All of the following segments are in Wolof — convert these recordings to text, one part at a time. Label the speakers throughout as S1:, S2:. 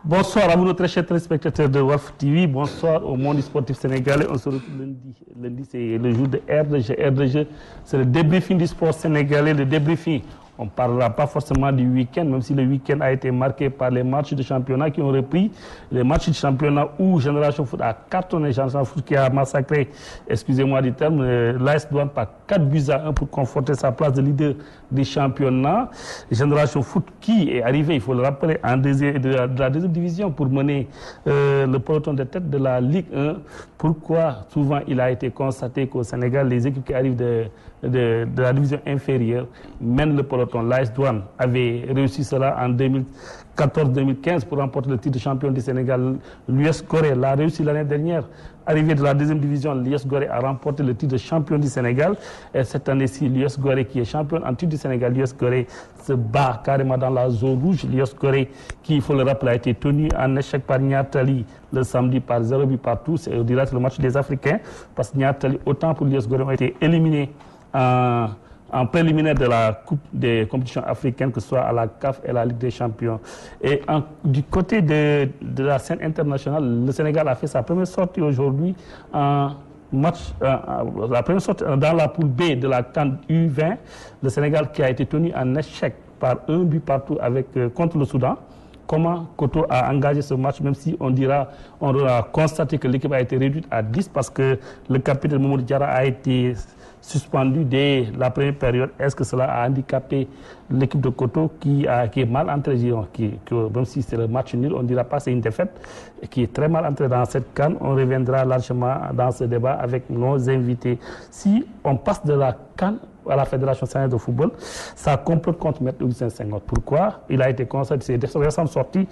S1: Bonsoir à vous, nos très chers téléspectateurs de Walf TV. Bonsoir au monde sportif sénégalais. On se retrouve lundi. Lundi, c'est le jour de RDG. RDG, c'est le débriefing du sport sénégalais. Le débriefing, on ne parlera pas forcément du week-end, même si le week-end a été marqué par les matchs de championnat qui ont repris. Les matchs de championnat où Génération Foot a cartonné, Génération Foot qui a massacré, excusez-moi du terme, l'AS Douanes par 4-1 pour conforter sa place de leader du championnat. Génération Foot qui est arrivé, il faut le rappeler, de la deuxième division pour mener le peloton de tête de la Ligue 1. Pourquoi souvent il a été constaté qu'au Sénégal, les équipes qui arrivent de la division inférieure mènent le peloton. L'AS Douanes avait réussi cela en 2014-2015 pour remporter le titre de champion du Sénégal. L'US Gorée l'a réussi l'année dernière. Arrivé de la deuxième division, l'US Gorée a remporté le titre de champion du Sénégal. Et cette année-ci, l'US Gorée qui est champion en titre du Sénégal, l'US Gorée se bat carrément dans la zone rouge. L'US Gorée qui, il faut le rappeler, a été tenu en échec par Niatali le samedi par 0 but partout. C'est le match des Africains. Parce que Niatali, autant pour l'US Gorée, ont été éliminés en préliminaire de la Coupe des compétitions africaines, que ce soit à la CAF et à la Ligue des Champions. Et du côté de la scène internationale, le Sénégal a fait sa première sortie aujourd'hui en match, la première sortie dans la poule B de la CAN U20. Le Sénégal qui a été tenu en échec par 1 but partout contre le Soudan. Comment Koto a engagé ce match, même si on aura constaté que l'équipe a été réduite à 10 parce que le capitaine Mamadou Diarra a été suspendu dès la première période. Est-ce que cela a handicapé l'équipe de Koto qui est mal entrée, même si c'est le match nul, on ne dira pas c'est une défaite, qui est très mal entrée dans cette CAN. On reviendra largement dans ce débat avec nos invités. Si on passe de la CAN à la Fédération sénégalaise de football, ça complote contre M. Augustin Senghor. Pourquoi? Il a été constaté ces récentes sorties,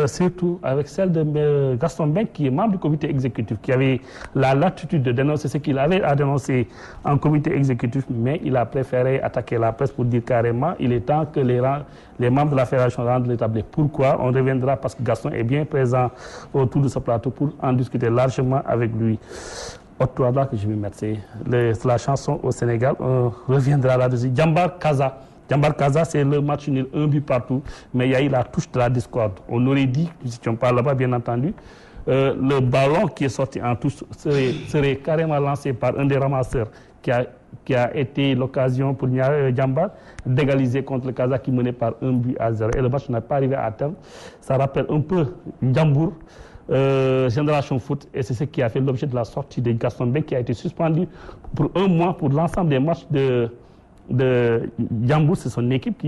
S1: surtout avec celle de Gaston Mbengue, qui est membre du comité exécutif, qui avait la latitude de dénoncer ce qu'il avait à dénoncer en comité exécutif, mais il a préféré attaquer la presse pour dire carrément il est temps que les membres de la Fédération rendent l'établi. Pourquoi? On reviendra parce que Gaston est bien présent autour de ce plateau pour en discuter largement avec lui. Autre là que je vais mettre, c'est la chanson au Sénégal. On reviendra là-dessus. Djambar Kaza. Djambar Kaza, c'est le match nul, 1 but partout. Mais il y a eu la touche de la discorde. On aurait dit, si on parle là-bas, bien entendu, le ballon qui est sorti en touche serait carrément lancé par un des ramasseurs qui a été l'occasion pour Djambar d'égaliser contre le Kaza qui menait par 1 but à 0. Et le match n'a pas arrivé à terme. Ça rappelle un peu Djambour. Génération Foot, et c'est ce qui a fait l'objet de la sortie de Gaston Mbengue qui a été suspendu pour 1 mois pour l'ensemble des matchs de Djambour. C'est son équipe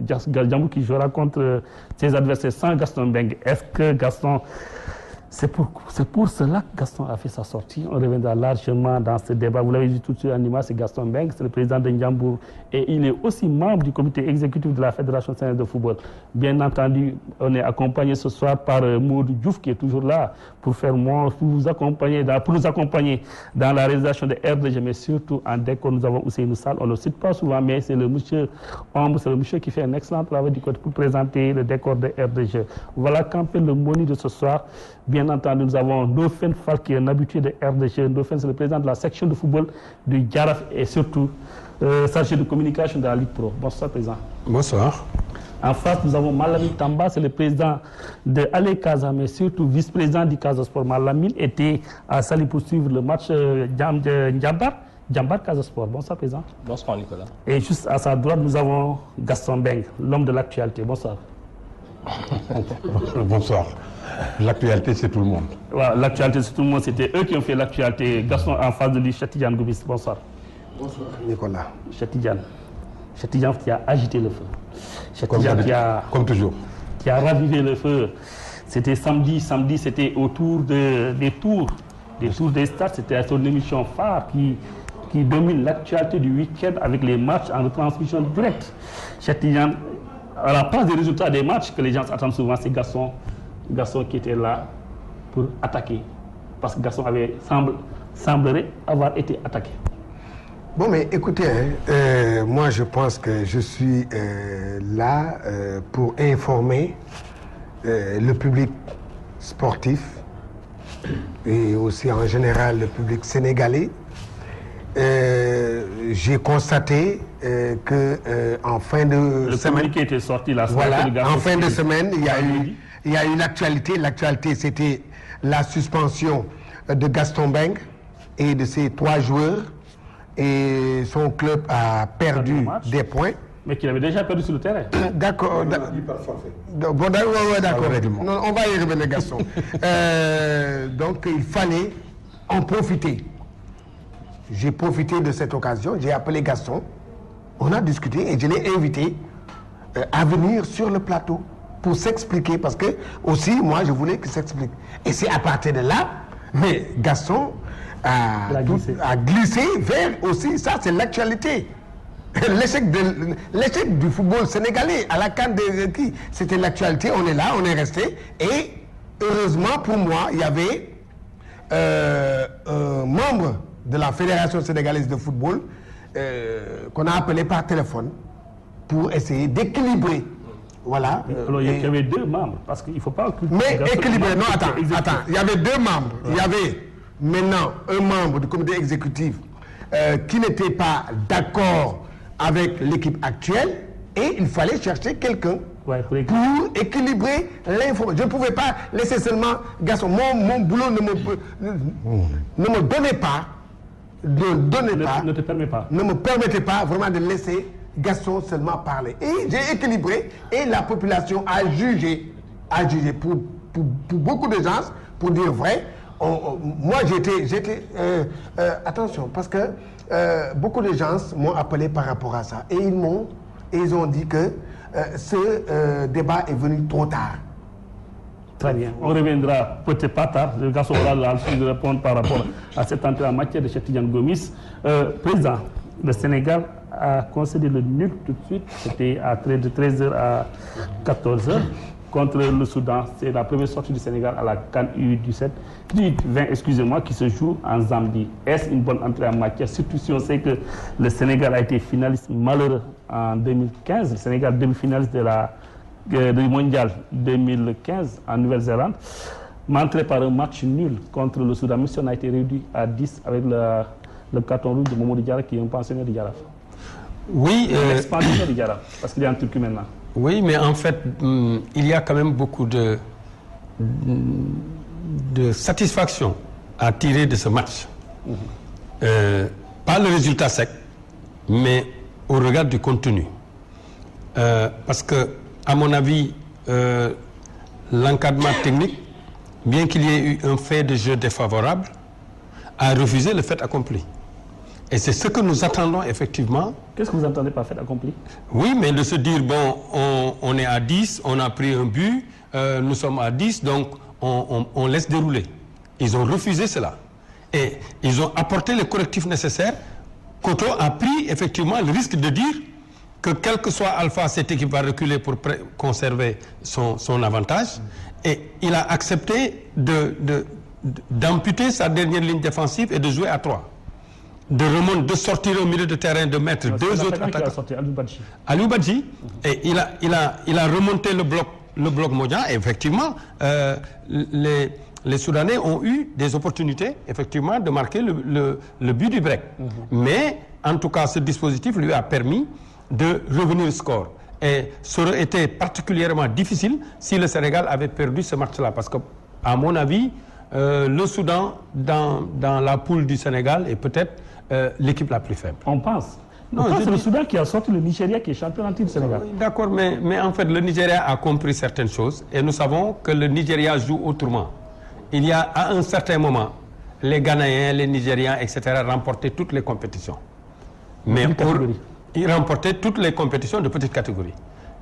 S1: Djambour qui jouera contre ses adversaires sans Gaston Mbengue. Est-ce que Gaston... C'est pour cela que Gaston a fait sa sortie. On reviendra largement dans ce débat. Vous l'avez dit tout de suite en image, c'est Gaston Mbengue, c'est le président de Djambour. Et il est aussi membre du comité exécutif de la Fédération sénégalaise de football. Bien entendu, on est accompagné ce soir par Maudou Diouf qui est toujours là pour nous accompagner dans la réalisation de RDG, mais surtout en décor. Nous avons Ousseynou Sall. On ne le cite pas souvent, mais c'est le monsieur Ombre, c'est le monsieur qui fait un excellent travail du côté pour présenter le décor de RDG. Voilà campé le menu de ce soir. Bien entendu, nous avons Dauphin Fall qui est un habitué de RDG. Dauphin, c'est le président de la section de football du Djaraf et surtout chargé de communication de la Ligue Pro. Bonsoir, président.
S2: Bonsoir.
S1: En face, nous avons Malamine Tamba, c'est le président de Ale Casa, mais surtout vice-président du Casa Sport. Malamine était à Sali pour suivre le match Djambar Casa Sport. Bonsoir, président.
S3: Bonsoir, Nicolas.
S1: Et juste à sa droite, nous avons Gaston Mbengue, l'homme de l'actualité. Bonsoir.
S2: Bonsoir. L'actualité, c'est tout le monde.
S1: Voilà, l'actualité, c'est tout le monde. C'était eux qui ont fait l'actualité. Gaston en face de lui, Chatidiane Goubis. Bonsoir.
S4: Bonsoir, Nicolas.
S1: Chatidiane qui a agité le feu.
S2: Chatidiane comme toujours.
S1: Qui a ravivé le feu. C'était samedi, c'était autour des tours des stades. C'était son émission phare qui domine l'actualité du week-end avec les matchs en retransmission directe. Chatidiane, à la place des résultats des matchs que les gens attendent souvent, c'est Gaston qui était là pour attaquer. Parce que Gaston semblerait avoir été attaqué.
S4: Bon, mais écoutez, moi je pense que je suis là pour informer le public sportif et aussi en général le public sénégalais. J'ai constaté que en fin de
S1: semaine, le communiqué était sorti la
S4: semaine. Voilà, en fin de semaine, il y a eu il y a eu l'actualité. L'actualité, c'était la suspension de Gaston Beng et de ses 3 joueurs. Et son club a perdu des points.
S1: Mais qu'il avait déjà perdu sur le terrain.
S4: D'accord. Bon, d'accord. Non, on va y revenir, Gaston. Donc, il fallait en profiter. J'ai profité de cette occasion. J'ai appelé Gaston. On a discuté et je l'ai invité à venir sur le plateau pour s'expliquer. Parce que, aussi, moi, je voulais qu'il s'explique. Et c'est à partir de là, mais Gaston a glissé vers aussi, ça, c'est l'actualité. L'échec du football sénégalais à la CAN de qui, c'était l'actualité, on est là, on est resté. Et heureusement pour moi, il y avait un membre de la Fédération sénégalaise de football qu'on a appelé par téléphone pour essayer d'équilibrer. Voilà.
S1: Alors, il y avait 2 membres, parce qu'il ne faut pas...
S4: Mais équilibrer, non, attends, il y avait 2 membres. Il y avait maintenant un membre du comité exécutif qui n'était pas d'accord avec l'équipe actuelle et il fallait chercher quelqu'un pour équilibrer l'information. Je ne pouvais pas laisser seulement Gaston. Mon boulot ne me donnait pas,
S1: ne te permet pas.
S4: Ne me permettait pas vraiment de laisser Gaston seulement parler. Et j'ai équilibré et la population a jugé pour beaucoup de gens, pour dire vrai. Moi, j'étais attention, parce que beaucoup de gens m'ont appelé par rapport à ça. Et ils ont dit que ce débat est venu trop tard.
S1: Très bien. On reviendra peut-être pas tard. Le garçon aura l'option de répondre par rapport à cette entrée en matière de Cheikh Tidiane Gomis. Président, le Sénégal a concédé le nul tout de suite. C'était de 13h à 14h. Contre le Soudan, c'est la première sortie du Sénégal à la CAN U17, excusez-moi, qui se joue en Zambie. Est-ce une bonne entrée en matière, surtout si on sait que le Sénégal a été finaliste malheureux en 2015, le Sénégal demi-finaliste du mondial 2015 en Nouvelle-Zélande, mais entré par un match nul contre le Soudan. Mission a été réduit à 10 avec le carton rouge de Mamadou Diarra, qui est un pensionnaire de Diarra.
S2: Oui,
S1: l'expansion de Diarra, parce qu'il est en Turquie maintenant.
S2: Oui, mais en fait, il y a quand même beaucoup de satisfaction à tirer de ce match. Pas le résultat sec, mais au regard du contenu. Parce que, à mon avis, l'encadrement technique, bien qu'il y ait eu un fait de jeu défavorable, a refusé le fait accompli. Et c'est ce que nous attendons effectivement.
S1: Qu'est-ce que vous entendez par fait accompli?
S2: Oui, mais de se dire, bon, on est à 10, on a pris un but, nous sommes à 10, donc on laisse dérouler. Ils ont refusé cela. Et ils ont apporté les correctifs nécessaires. Koto a pris effectivement le risque de dire que quel que soit Alpha, cette équipe va reculer pour conserver son avantage. Et il a accepté d'amputer sa dernière ligne défensive et de jouer à 3. De sortir au milieu de terrain, de mettre 2 autres attaquants. Aliou Badji. Et il a remonté le bloc Modian. Et effectivement, les Soudanais ont eu des opportunités, effectivement, de marquer le but du break. Mais, en tout cas, ce dispositif lui a permis de revenir au score. Et ça aurait été particulièrement difficile si le Sénégal avait perdu ce match-là. Parce que, à mon avis, le Soudan, dans la poule du Sénégal, est peut-être l'équipe la plus faible.
S1: On pense. Non, c'est le Soudan qui a sorti le Nigeria qui est champion en titre du Sénégal.
S2: D'accord, mais en fait, le Nigeria a compris certaines choses et nous savons que le Nigeria joue autrement. Il y a, à un certain moment, les Ghanéens, les Nigérians, etc., remportaient toutes les compétitions. Mais ils remportaient toutes les compétitions de petite catégorie.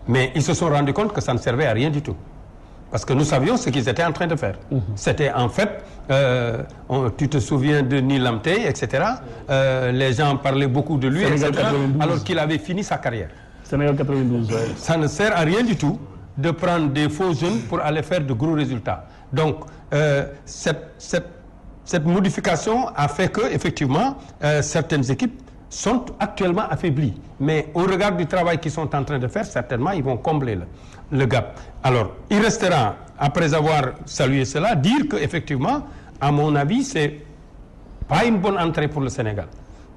S2: Mais ils se sont rendus compte que ça ne servait à rien du tout. Parce que nous savions ce qu'ils étaient en train de faire. C'était en fait, tu te souviens de Nilamté, etc. Les gens parlaient beaucoup de lui, etc., alors qu'il avait fini sa carrière.
S1: Sénégal 92, ouais.
S2: Ça ne sert à rien du tout de prendre des faux jeunes pour aller faire de gros résultats. Donc, cette modification a fait que, effectivement, certaines équipes sont actuellement affaiblies. Mais au regard du travail qu'ils sont en train de faire, certainement, ils vont combler le gap. Alors, il restera, après avoir salué cela, dire qu'effectivement, à mon avis, c'est pas une bonne entrée pour le Sénégal.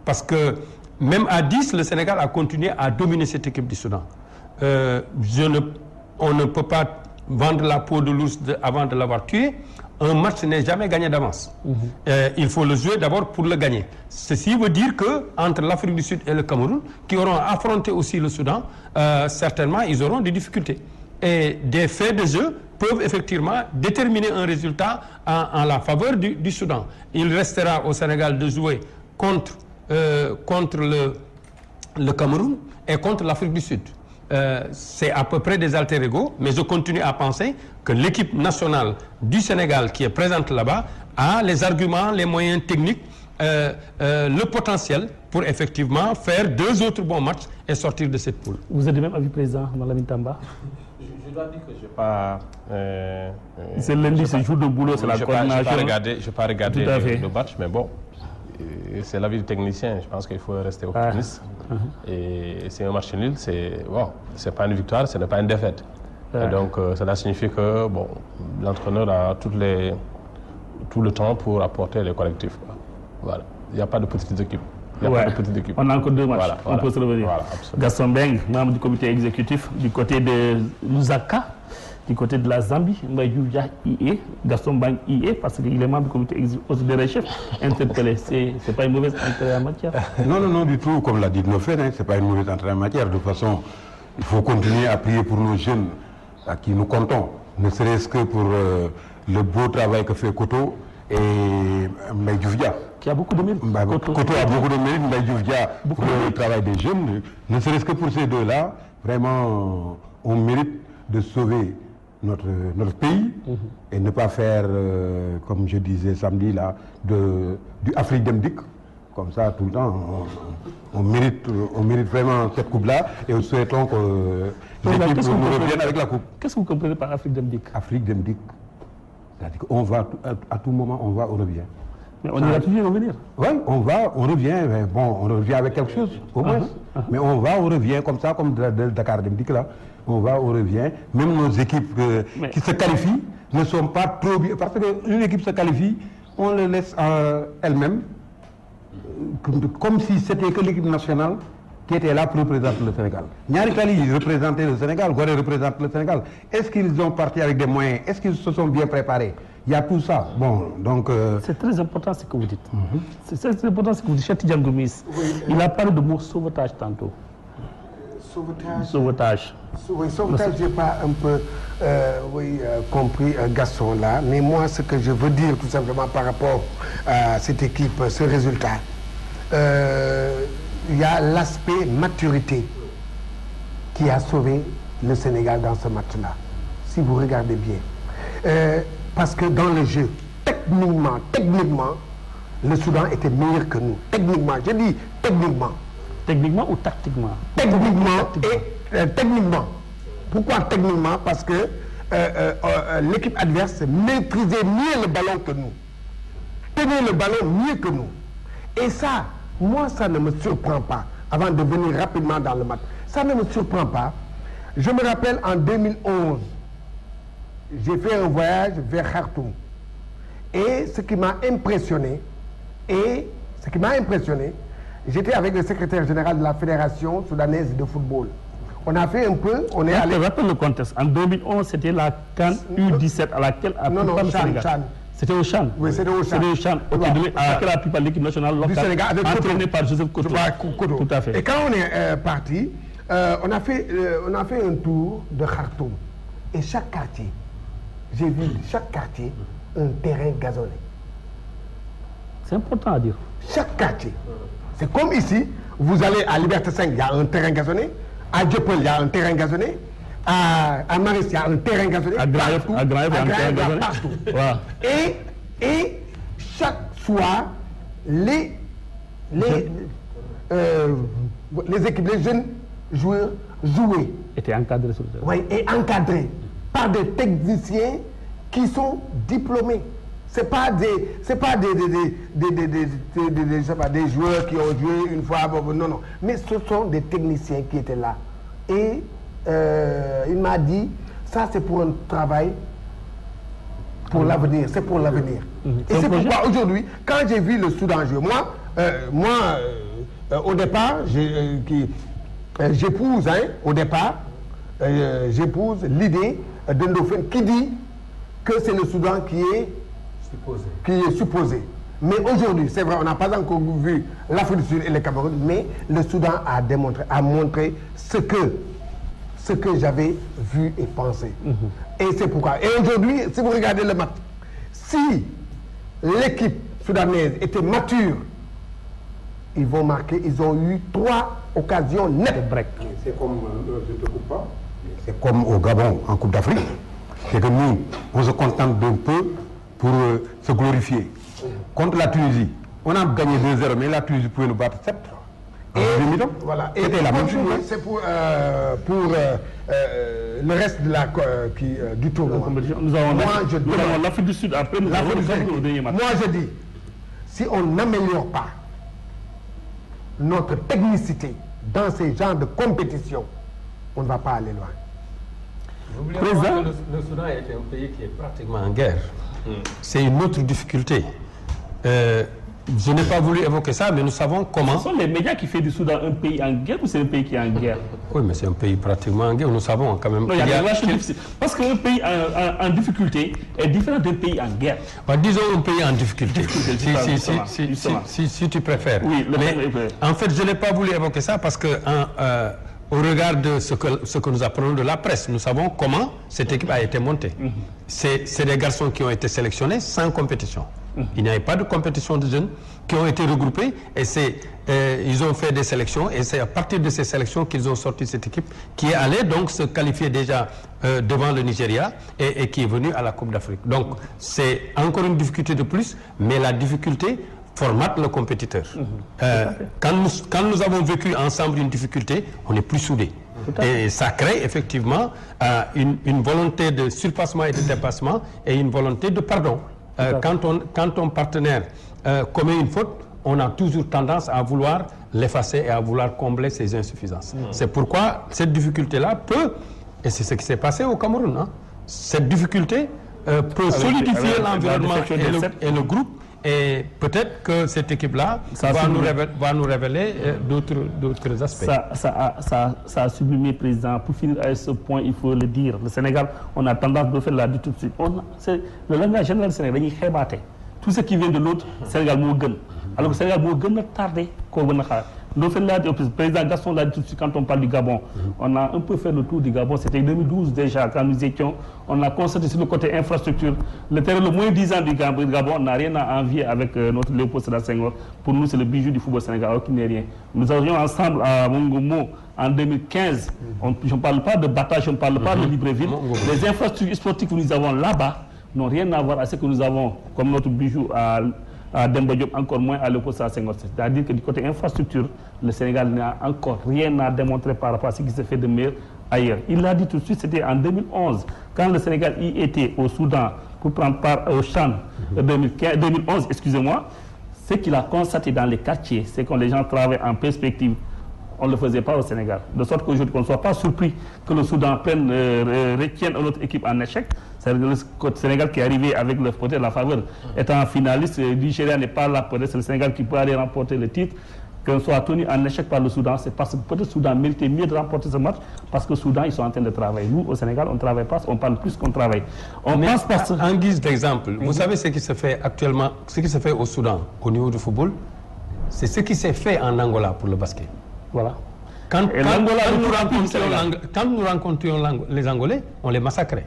S2: Parce que même à 10, le Sénégal a continué à dominer cette équipe du Soudan. On ne peut pas vendre la peau de l'ours avant de l'avoir tué. Un match n'est jamais gagné d'avance. Il faut le jouer d'abord pour le gagner. Ceci veut dire que entre l'Afrique du Sud et le Cameroun, qui auront affronté aussi le Soudan, certainement ils auront des difficultés. Et des faits de jeu peuvent effectivement déterminer un résultat en la faveur du Soudan. Il restera au Sénégal de jouer contre le Cameroun et contre l'Afrique du Sud. C'est à peu près des alter ego, mais je continue à penser que l'équipe nationale du Sénégal qui est présente là-bas a les arguments, les moyens techniques, le potentiel pour effectivement faire 2 autres bons matchs et sortir de cette poule.
S1: Vous êtes du même avis, président Malamine Tamba?
S3: Je dois dire que je n'ai pas...
S1: c'est lundi, c'est jour de boulot, c'est la coordination.
S3: Je n'ai pas regardé le match, mais bon, c'est l'avis du technicien. Je pense qu'il faut rester optimiste. Et c'est un match nul, c'est pas une victoire, ce n'est pas une défaite. Et donc, cela signifie que bon, l'entraîneur a tout le temps pour apporter les correctifs. Voilà. Il n'y a pas de petites équipes.
S1: On a encore 2 matchs. On peut se revenir.
S3: Voilà,
S1: Gaston Mbengue, membre du comité exécutif du côté de Lusaka, du côté de la Zambie, Mbaye Diouf IE, Gaston Mbengue IE, parce qu'il est membre du comité exécutif des chefs interpellé. C'est pas une mauvaise entrée en matière?
S5: Non, du tout. Comme l'a dit Nofène, c'est pas une mauvaise entrée en matière. De toute façon, il faut continuer à prier pour nos jeunes à qui nous comptons, ne serait-ce que pour le beau travail que fait Koto et Mbaye Diouf
S1: qui a beaucoup de mérite.
S5: Koto a beaucoup de mérite, Mbaye Diouf pour le travail des jeunes. Ne serait-ce que pour ces deux-là, vraiment, on mérite de sauver notre pays et ne pas faire, comme je disais samedi, là, du Afrique Demdik. Comme ça, tout le temps, on mérite vraiment cette coupe-là et nous souhaitons que l'équipe nous revienne avec la coupe.
S1: Qu'est-ce que vous comprenez par Afrique Demdik?
S5: Afrique Demdik, c'est-à-dire qu'on va, à tout moment, on va, on revient.
S1: Mais on ira toujours revenir.
S5: Oui, on revient, mais bon, on revient avec quelque chose, au moins. Mais on revient comme ça, comme de Dakar Demdik, là. On revient. Même nos équipes qui se qualifient ne sont pas trop bien. Parce qu'une équipe se qualifie, on le laisse elle-même, comme si c'était que l'équipe nationale qui était là pour représenter le Sénégal. Nyari Kali représentait le Sénégal, Gorée représente le Sénégal. Est-ce qu'ils ont parti avec des moyens? Est-ce qu'ils se sont bien préparés? Il y a tout ça. Bon, donc...
S1: C'est très important ce que vous dites. C'est très important ce que vous dites. Cheikh Tidiane Gomis, il a parlé de mot sauvetage tantôt. Sauvetage.
S4: Oui, sauvetage, je n'ai pas un peu compris Gaston là, mais moi ce que je veux dire tout simplement par rapport à cette équipe, ce résultat, il y a l'aspect maturité qui a sauvé le Sénégal dans ce match-là, si vous regardez bien. Parce que dans le jeu, techniquement, le Soudan était meilleur que nous. Techniquement, je dis techniquement.
S1: Techniquement ou tactiquement?
S4: Techniquement. Pourquoi techniquement? Parce que l'équipe adverse maîtrisait mieux le ballon que nous. Tenait le ballon mieux que nous. Et ça, moi, ça ne me surprend pas. Avant de venir rapidement dans le match, ça ne me surprend pas. Je me rappelle en 2011, j'ai fait un voyage vers Khartoum. Et ce qui m'a impressionné, j'étais avec le secrétaire général de la Fédération soudanaise de football. On a fait un peu, on est allé...
S1: Rappelle le contexte. En 2011, c'était la CAN U17 à laquelle a pu le Sénégal. C'était au Chan.
S4: Oui, c'était au Chan.
S1: C'était au Chan, à laquelle a pu par l'équipe nationale locale, entraînée par Joseph Koto.
S4: Tout à fait. Et quand on est parti, on a fait un tour de Khartoum. Et chaque quartier, j'ai vu chaque quartier un terrain gazonné.
S1: C'est important à dire.
S4: Chaque quartier. C'est comme ici, vous allez à Liberté 5, il y a un terrain gazonné. À Djopel, il y a un terrain gazonné. À Maris, il y a un terrain gazonné.
S1: À Graïf, il y a un terrain gazonné.
S4: Partout.
S1: Voilà.
S4: Et chaque soir, les équipes, les jeunes joueurs jouaient.
S1: Étaient encadrés sur le terrain.
S4: Oui, et encadrés par des techniciens qui sont diplômés. C'est pas des joueurs qui ont joué une fois, non. Mais ce sont des techniciens qui étaient là. Et il m'a dit, ça c'est pour un travail pour l'avenir, c'est pour l'avenir. Et c'est pourquoi aujourd'hui, quand j'ai vu le Soudan jouer, moi, au départ, j'épouse, au départ, j'épouse l'idée d'Endofène qui dit que c'est le Soudan qui est supposé. Mais aujourd'hui, c'est vrai, on n'a pas encore vu l'Afrique du Sud et le Cameroun, mais le Soudan a montré ce que j'avais vu et pensé. Et c'est pourquoi. Et aujourd'hui, si vous regardez le match, si l'équipe soudanaise était mature, ils vont marquer, ils ont eu 3 occasions nettes.
S5: C'est comme, je ne te coupe pas, c'est comme au Gabon en Coupe d'Afrique. C'est que nous, on se contente d'un peu pour se glorifier. Contre la Tunisie, on a gagné 2-0, mais la Tunisie pouvait nous battre 7.
S4: Et voilà. Et c'était la même chose. C'est pour le reste de du tournoi.
S1: Nous avons l'Afrique du Sud après nous avons le dernier match.
S4: Moi je dis, si on n'améliore pas notre technicité dans ces genres de compétition, on ne va pas aller loin.
S2: N'oublions pas que le Soudan est un pays qui est pratiquement en guerre. C'est une autre difficulté. Je n'ai pas voulu évoquer ça, mais nous savons comment...
S1: Ce sont les médias qui font du Soudan un pays en guerre ou c'est un pays qui est en guerre?
S2: Oui, mais c'est un pays pratiquement en guerre. Nous savons quand même...
S1: Non, il y a des relations difficiles. Parce qu'un pays en difficulté est différent d'un pays en guerre.
S2: Disons un pays en difficulté. Si tu préfères.
S1: Oui,
S2: mais en fait, je n'ai pas voulu évoquer ça parce que... au regard de ce que nous apprenons de la presse, nous savons comment cette équipe a été montée. C'est des garçons qui ont été sélectionnés sans compétition. Il n'y avait pas de compétition de jeunes qui ont été regroupés et ils ont fait des sélections et c'est à partir de ces sélections qu'ils ont sorti cette équipe qui est allée donc se qualifier déjà devant le Nigeria et qui est venue à la Coupe d'Afrique. Donc c'est encore une difficulté de plus, mais la difficulté formate le compétiteur. Quand nous avons vécu ensemble une difficulté, on est plus soudés. Et ça crée effectivement une volonté de surpassement et de dépassement et une volonté de pardon. Quand ton partenaire commet une faute, on a toujours tendance à vouloir l'effacer et à vouloir combler ses insuffisances. C'est pourquoi cette difficulté-là peut, et c'est ce qui s'est passé au Cameroun, cette difficulté peut solidifier l'environnement et le groupe. Et peut-être que cette équipe-là va nous révéler d'autres aspects.
S1: Ça a sublimé, président. Pour finir à ce point, il faut le dire. Le Sénégal, on a tendance de faire la tout de suite. Le langage général du Sénégal, il est tout ce qui vient de l'autre, Sénégal m'a gagné. Alors que le Sénégal m'a tardé. Le président Gaston l'a dit tout de suite quand on parle du Gabon. On a un peu fait le tour du Gabon. C'était 2012 déjà, quand nous étions. On a constaté sur le côté infrastructure. Le terrain le moins 10 ans du Gabon n'a rien à envier avec notre Léopold Sédar Senghor. Pour nous, c'est le bijou du football sénégalais, alors qu'il n'est rien. Nous avions ensemble à Mongomo en 2015. Je ne parle pas de bataille, je ne parle pas de Libreville. Les infrastructures sportives que nous avons là-bas n'ont rien à voir avec ce que nous avons comme notre bijou à Demba Diop, encore moins à Léopold Sédar Senghor. C'est-à-dire que du côté infrastructure, le Sénégal n'a encore rien à démontrer par rapport à ce qui se fait de meilleur ailleurs. Il l'a dit tout de suite, c'était en 2011, quand le Sénégal y était au Soudan pour prendre part au CHAN 2011, excusez-moi, ce qu'il a constaté dans les quartiers, c'est que les gens travaillent en perspective. On ne le faisait pas au Sénégal. De sorte qu'aujourd'hui, on ne soit pas surpris que le Soudan retienne notre équipe en échec. C'est le Sénégal qui est arrivé avec peut-être la faveur. Étant finaliste, le Nigeria n'est pas là. Peut-être c'est le Sénégal qui peut aller remporter le titre. Qu'on soit tenu en échec par le Soudan, c'est parce que peut-être le Soudan méritait mieux de remporter ce match parce que le Soudan, ils sont en train de travailler. Nous, au Sénégal, on ne travaille pas, on parle plus qu'on travaille.
S2: En guise d'exemple, vous savez ce qui se fait actuellement, ce qui se fait au Soudan au niveau du football, c'est ce qui s'est fait en Angola pour le basket.
S1: Voilà.
S2: Quand nous rencontrions les Angolais, on les massacrait.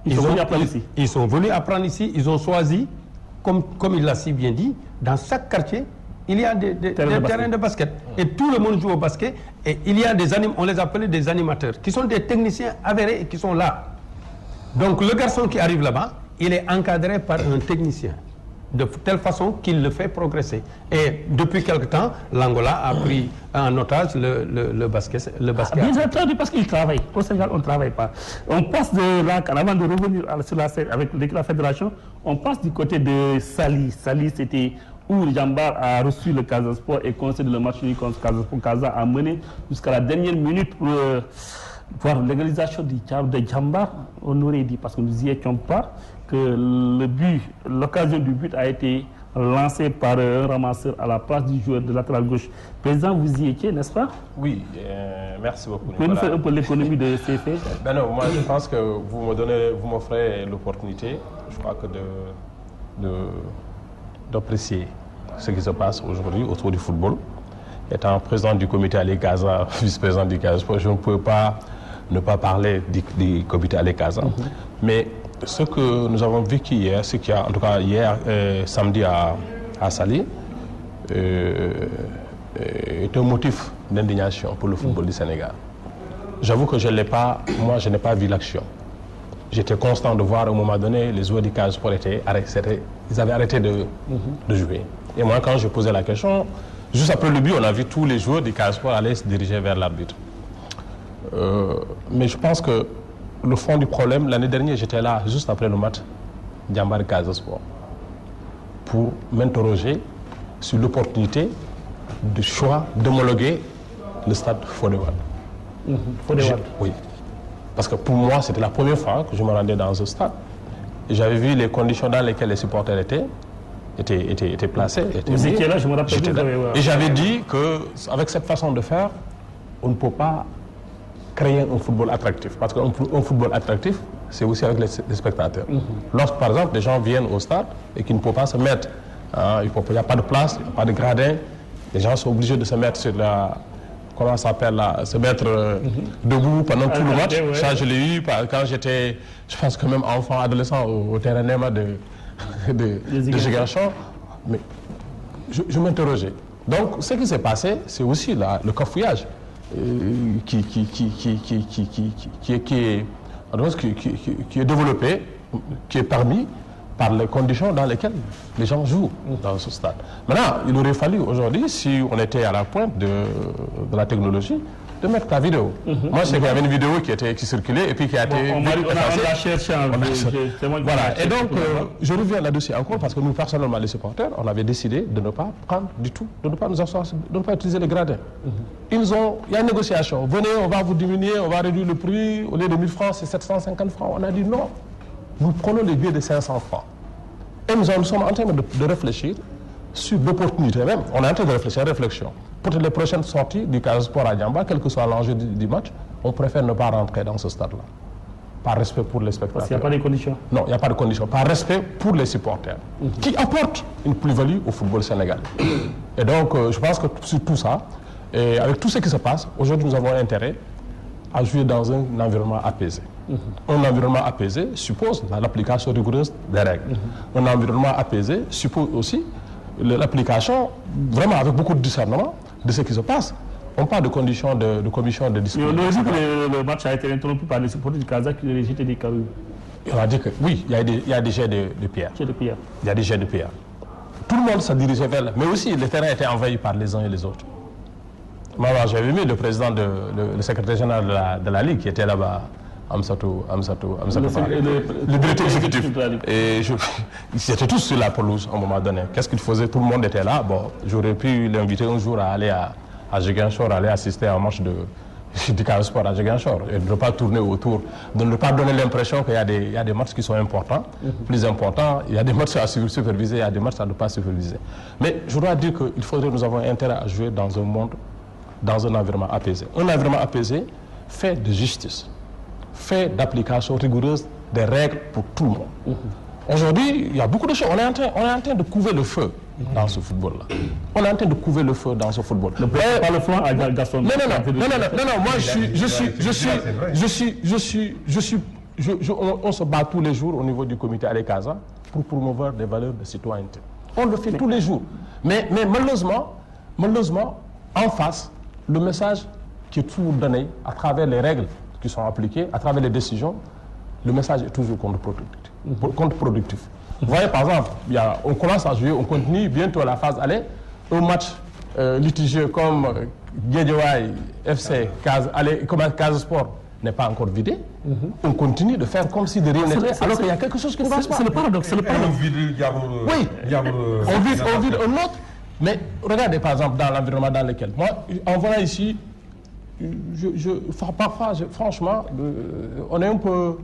S2: Ils sont venus apprendre ici, ils ont choisi, comme il l'a si bien dit, dans chaque quartier, il y a des terrains de basket. Et tout le monde joue au basket. Et il y a on les appelle des animateurs, qui sont des techniciens avérés et qui sont là. Donc le garçon qui arrive là-bas, il est encadré par un technicien, de telle façon qu'il le fait progresser. Et depuis quelque temps, l'Angola a pris en otage le basket.
S1: Bien entendu, parce qu'il travaille. Au Sénégal, on ne travaille pas. On passe de là, avant de revenir sur la scène avec la fédération, on passe du côté de Sali. Sali, c'était où Jambar a reçu le Casa Sport et concédé le match contre Casa Sport. Casa a mené jusqu'à la dernière minute pour voir l'égalisation de Jambar. On aurait dit, parce que nous n'y étions pas, que l'occasion du but a été lancé par un ramasseur à la place du joueur de latéral gauche. Président, vous y étiez, n'est-ce pas?
S3: Oui, merci beaucoup.
S1: Vous pouvez nous faire un peu l'économie de ces faits?
S3: Ben non, moi je pense que vous m'offrez l'opportunité, je crois que d'apprécier ce qui se passe aujourd'hui autour du football. Étant président du comité Allez Casa, vice-président du Casa Sport, je ne peux pas ne pas parler du comité Allez Casa. Mais ce que nous avons vécu hier, ce qu'il y a, en tout cas hier, samedi à Saly, est un motif d'indignation pour le football du Sénégal. J'avoue que je n'ai pas vu l'action. J'étais constant de voir à un moment donné, les joueurs du Casa Sport ils avaient arrêté de jouer. Et moi, quand je posais la question, juste après le but, on a vu tous les joueurs du Casa Sport aller se diriger vers l'arbitre. Mais je pense que le fond du problème, l'année dernière, j'étais là, juste après le match Diambar Casa Sport, pour m'interroger sur l'opportunité du choix d'homologuer le stade Fodé Wade. Oui. Parce que pour moi, c'était la première fois que je me rendais dans un stade. Et j'avais vu les conditions dans lesquelles les supporters étaient placés.
S1: Vous étiez là, je me rappelle.
S3: Et j'avais dit qu'avec cette façon de faire, on ne peut pas créer un football attractif. Parce qu'un football attractif, c'est aussi avec les spectateurs. Lorsque, par exemple, des gens viennent au stade et qu'ils ne peuvent pas se mettre, il n'y a pas de place, il n'y a pas de gradin, les gens sont obligés de se mettre sur la... Comment ça s'appelle là? Se mettre debout pendant tout le match. Ouais. Ça, je l'ai eu quand j'étais, je pense que même enfant, adolescent, au terrain NEMA de Ziguinchor. Mais je m'interrogeais. Donc, ce qui s'est passé, c'est aussi le cafouillage qui est développé, qui est permis par les conditions dans lesquelles les gens jouent dans ce stade. Maintenant, il aurait fallu aujourd'hui, si on était à la pointe de la technologie, de mettre la vidéo. Moi, je sais qu'il y avait une vidéo qui circulait et puis qui a été...
S1: On l'a cherché.
S3: Voilà. Et donc, je reviens là-dessus encore parce que nous, personnellement, les supporters, on avait décidé de ne pas prendre du tout, de ne pas nous asseoir, de ne pas utiliser les gradins. Il y a une négociation. Venez, on va vous diminuer, on va réduire le prix. Au lieu de 1000 francs, c'est 750 francs. On a dit non. Nous prenons les billets de 500 francs. Et nous sommes en train de réfléchir sur l'opportunité même. On est en train de réfléchir, pour les prochaines sorties du Casa Sport à Diamba, quel que soit l'enjeu du match, on préfère ne pas rentrer dans ce stade-là. Par respect pour les spectateurs.
S1: Parce qu'il n'y a pas de conditions.
S3: Non, il n'y a pas de conditions. Par respect pour les supporters, qui apportent une plus-value au football sénégalais. Et donc, je pense que sur tout ça, et avec tout ce qui se passe, aujourd'hui, nous avons intérêt à jouer dans un environnement apaisé. Un environnement apaisé suppose l'application rigoureuse des règles. Un environnement apaisé suppose aussi l'application, vraiment avec beaucoup de discernement, de ce qui se passe. On parle de conditions de commission de discipline.
S1: Mais on a dit que le match a été interrompu par les supporters du Casa qui ont jeté des cailloux.
S3: On a dit que oui, il y a des jets de pierre. Il y a des jets de pierre. Tout le monde s'est dirigé vers là. Mais aussi, le terrain était envahi par les uns et les autres. Moi, j'avais vu le président, le secrétaire général de la Ligue qui était là-bas, Amsatou, le directeur exécutif. Et ils étaient tous sur la pelouse à un moment donné. Qu'est-ce qu'ils faisaient? Tout le monde était là. Bon, j'aurais pu l'inviter un jour à aller à Ziguinchor, aller assister à un match du Casa Sport à Ziguinchor et de ne pas tourner autour, de ne pas donner l'impression qu'il y a des matchs qui sont importants, plus importants. Il y a des matchs à superviser, il y a des matchs à ne pas superviser. Mais je dois dire qu'il faudrait que nous avons intérêt à jouer dans un monde, dans un environnement apaisé. Un environnement apaisé fait de justice, fait d'application rigoureuse des règles pour tout le monde. Aujourd'hui, il y a beaucoup de choses. On est en train de couver le feu dans ce football-là. On est en train de couver le feu dans ce football.
S1: Pas le flanc à Gaston.
S3: Non, moi on se bat tous les jours au niveau du comité Allez Casa pour promouvoir des valeurs de citoyenneté. On le fait tous les jours. Mais malheureusement, en face, le message qui est toujours donné à travers les règles qui sont appliquées, à travers les décisions, le message est toujours contre-productif. Vous voyez, par exemple, on commence à jouer, on continue bientôt à la phase aller, un match litigieux comme Guédiawaye, FC, Casa Sport n'est pas encore vidé. On continue de faire comme si de rien n'était, alors qu'il y a quelque chose qui ne va pas.
S1: C'est le paradoxe.
S3: Oui, on vide un autre. Mais regardez, par exemple, dans l'environnement dans lequel... Moi, en voyant ici, parfois, franchement, on est un peu...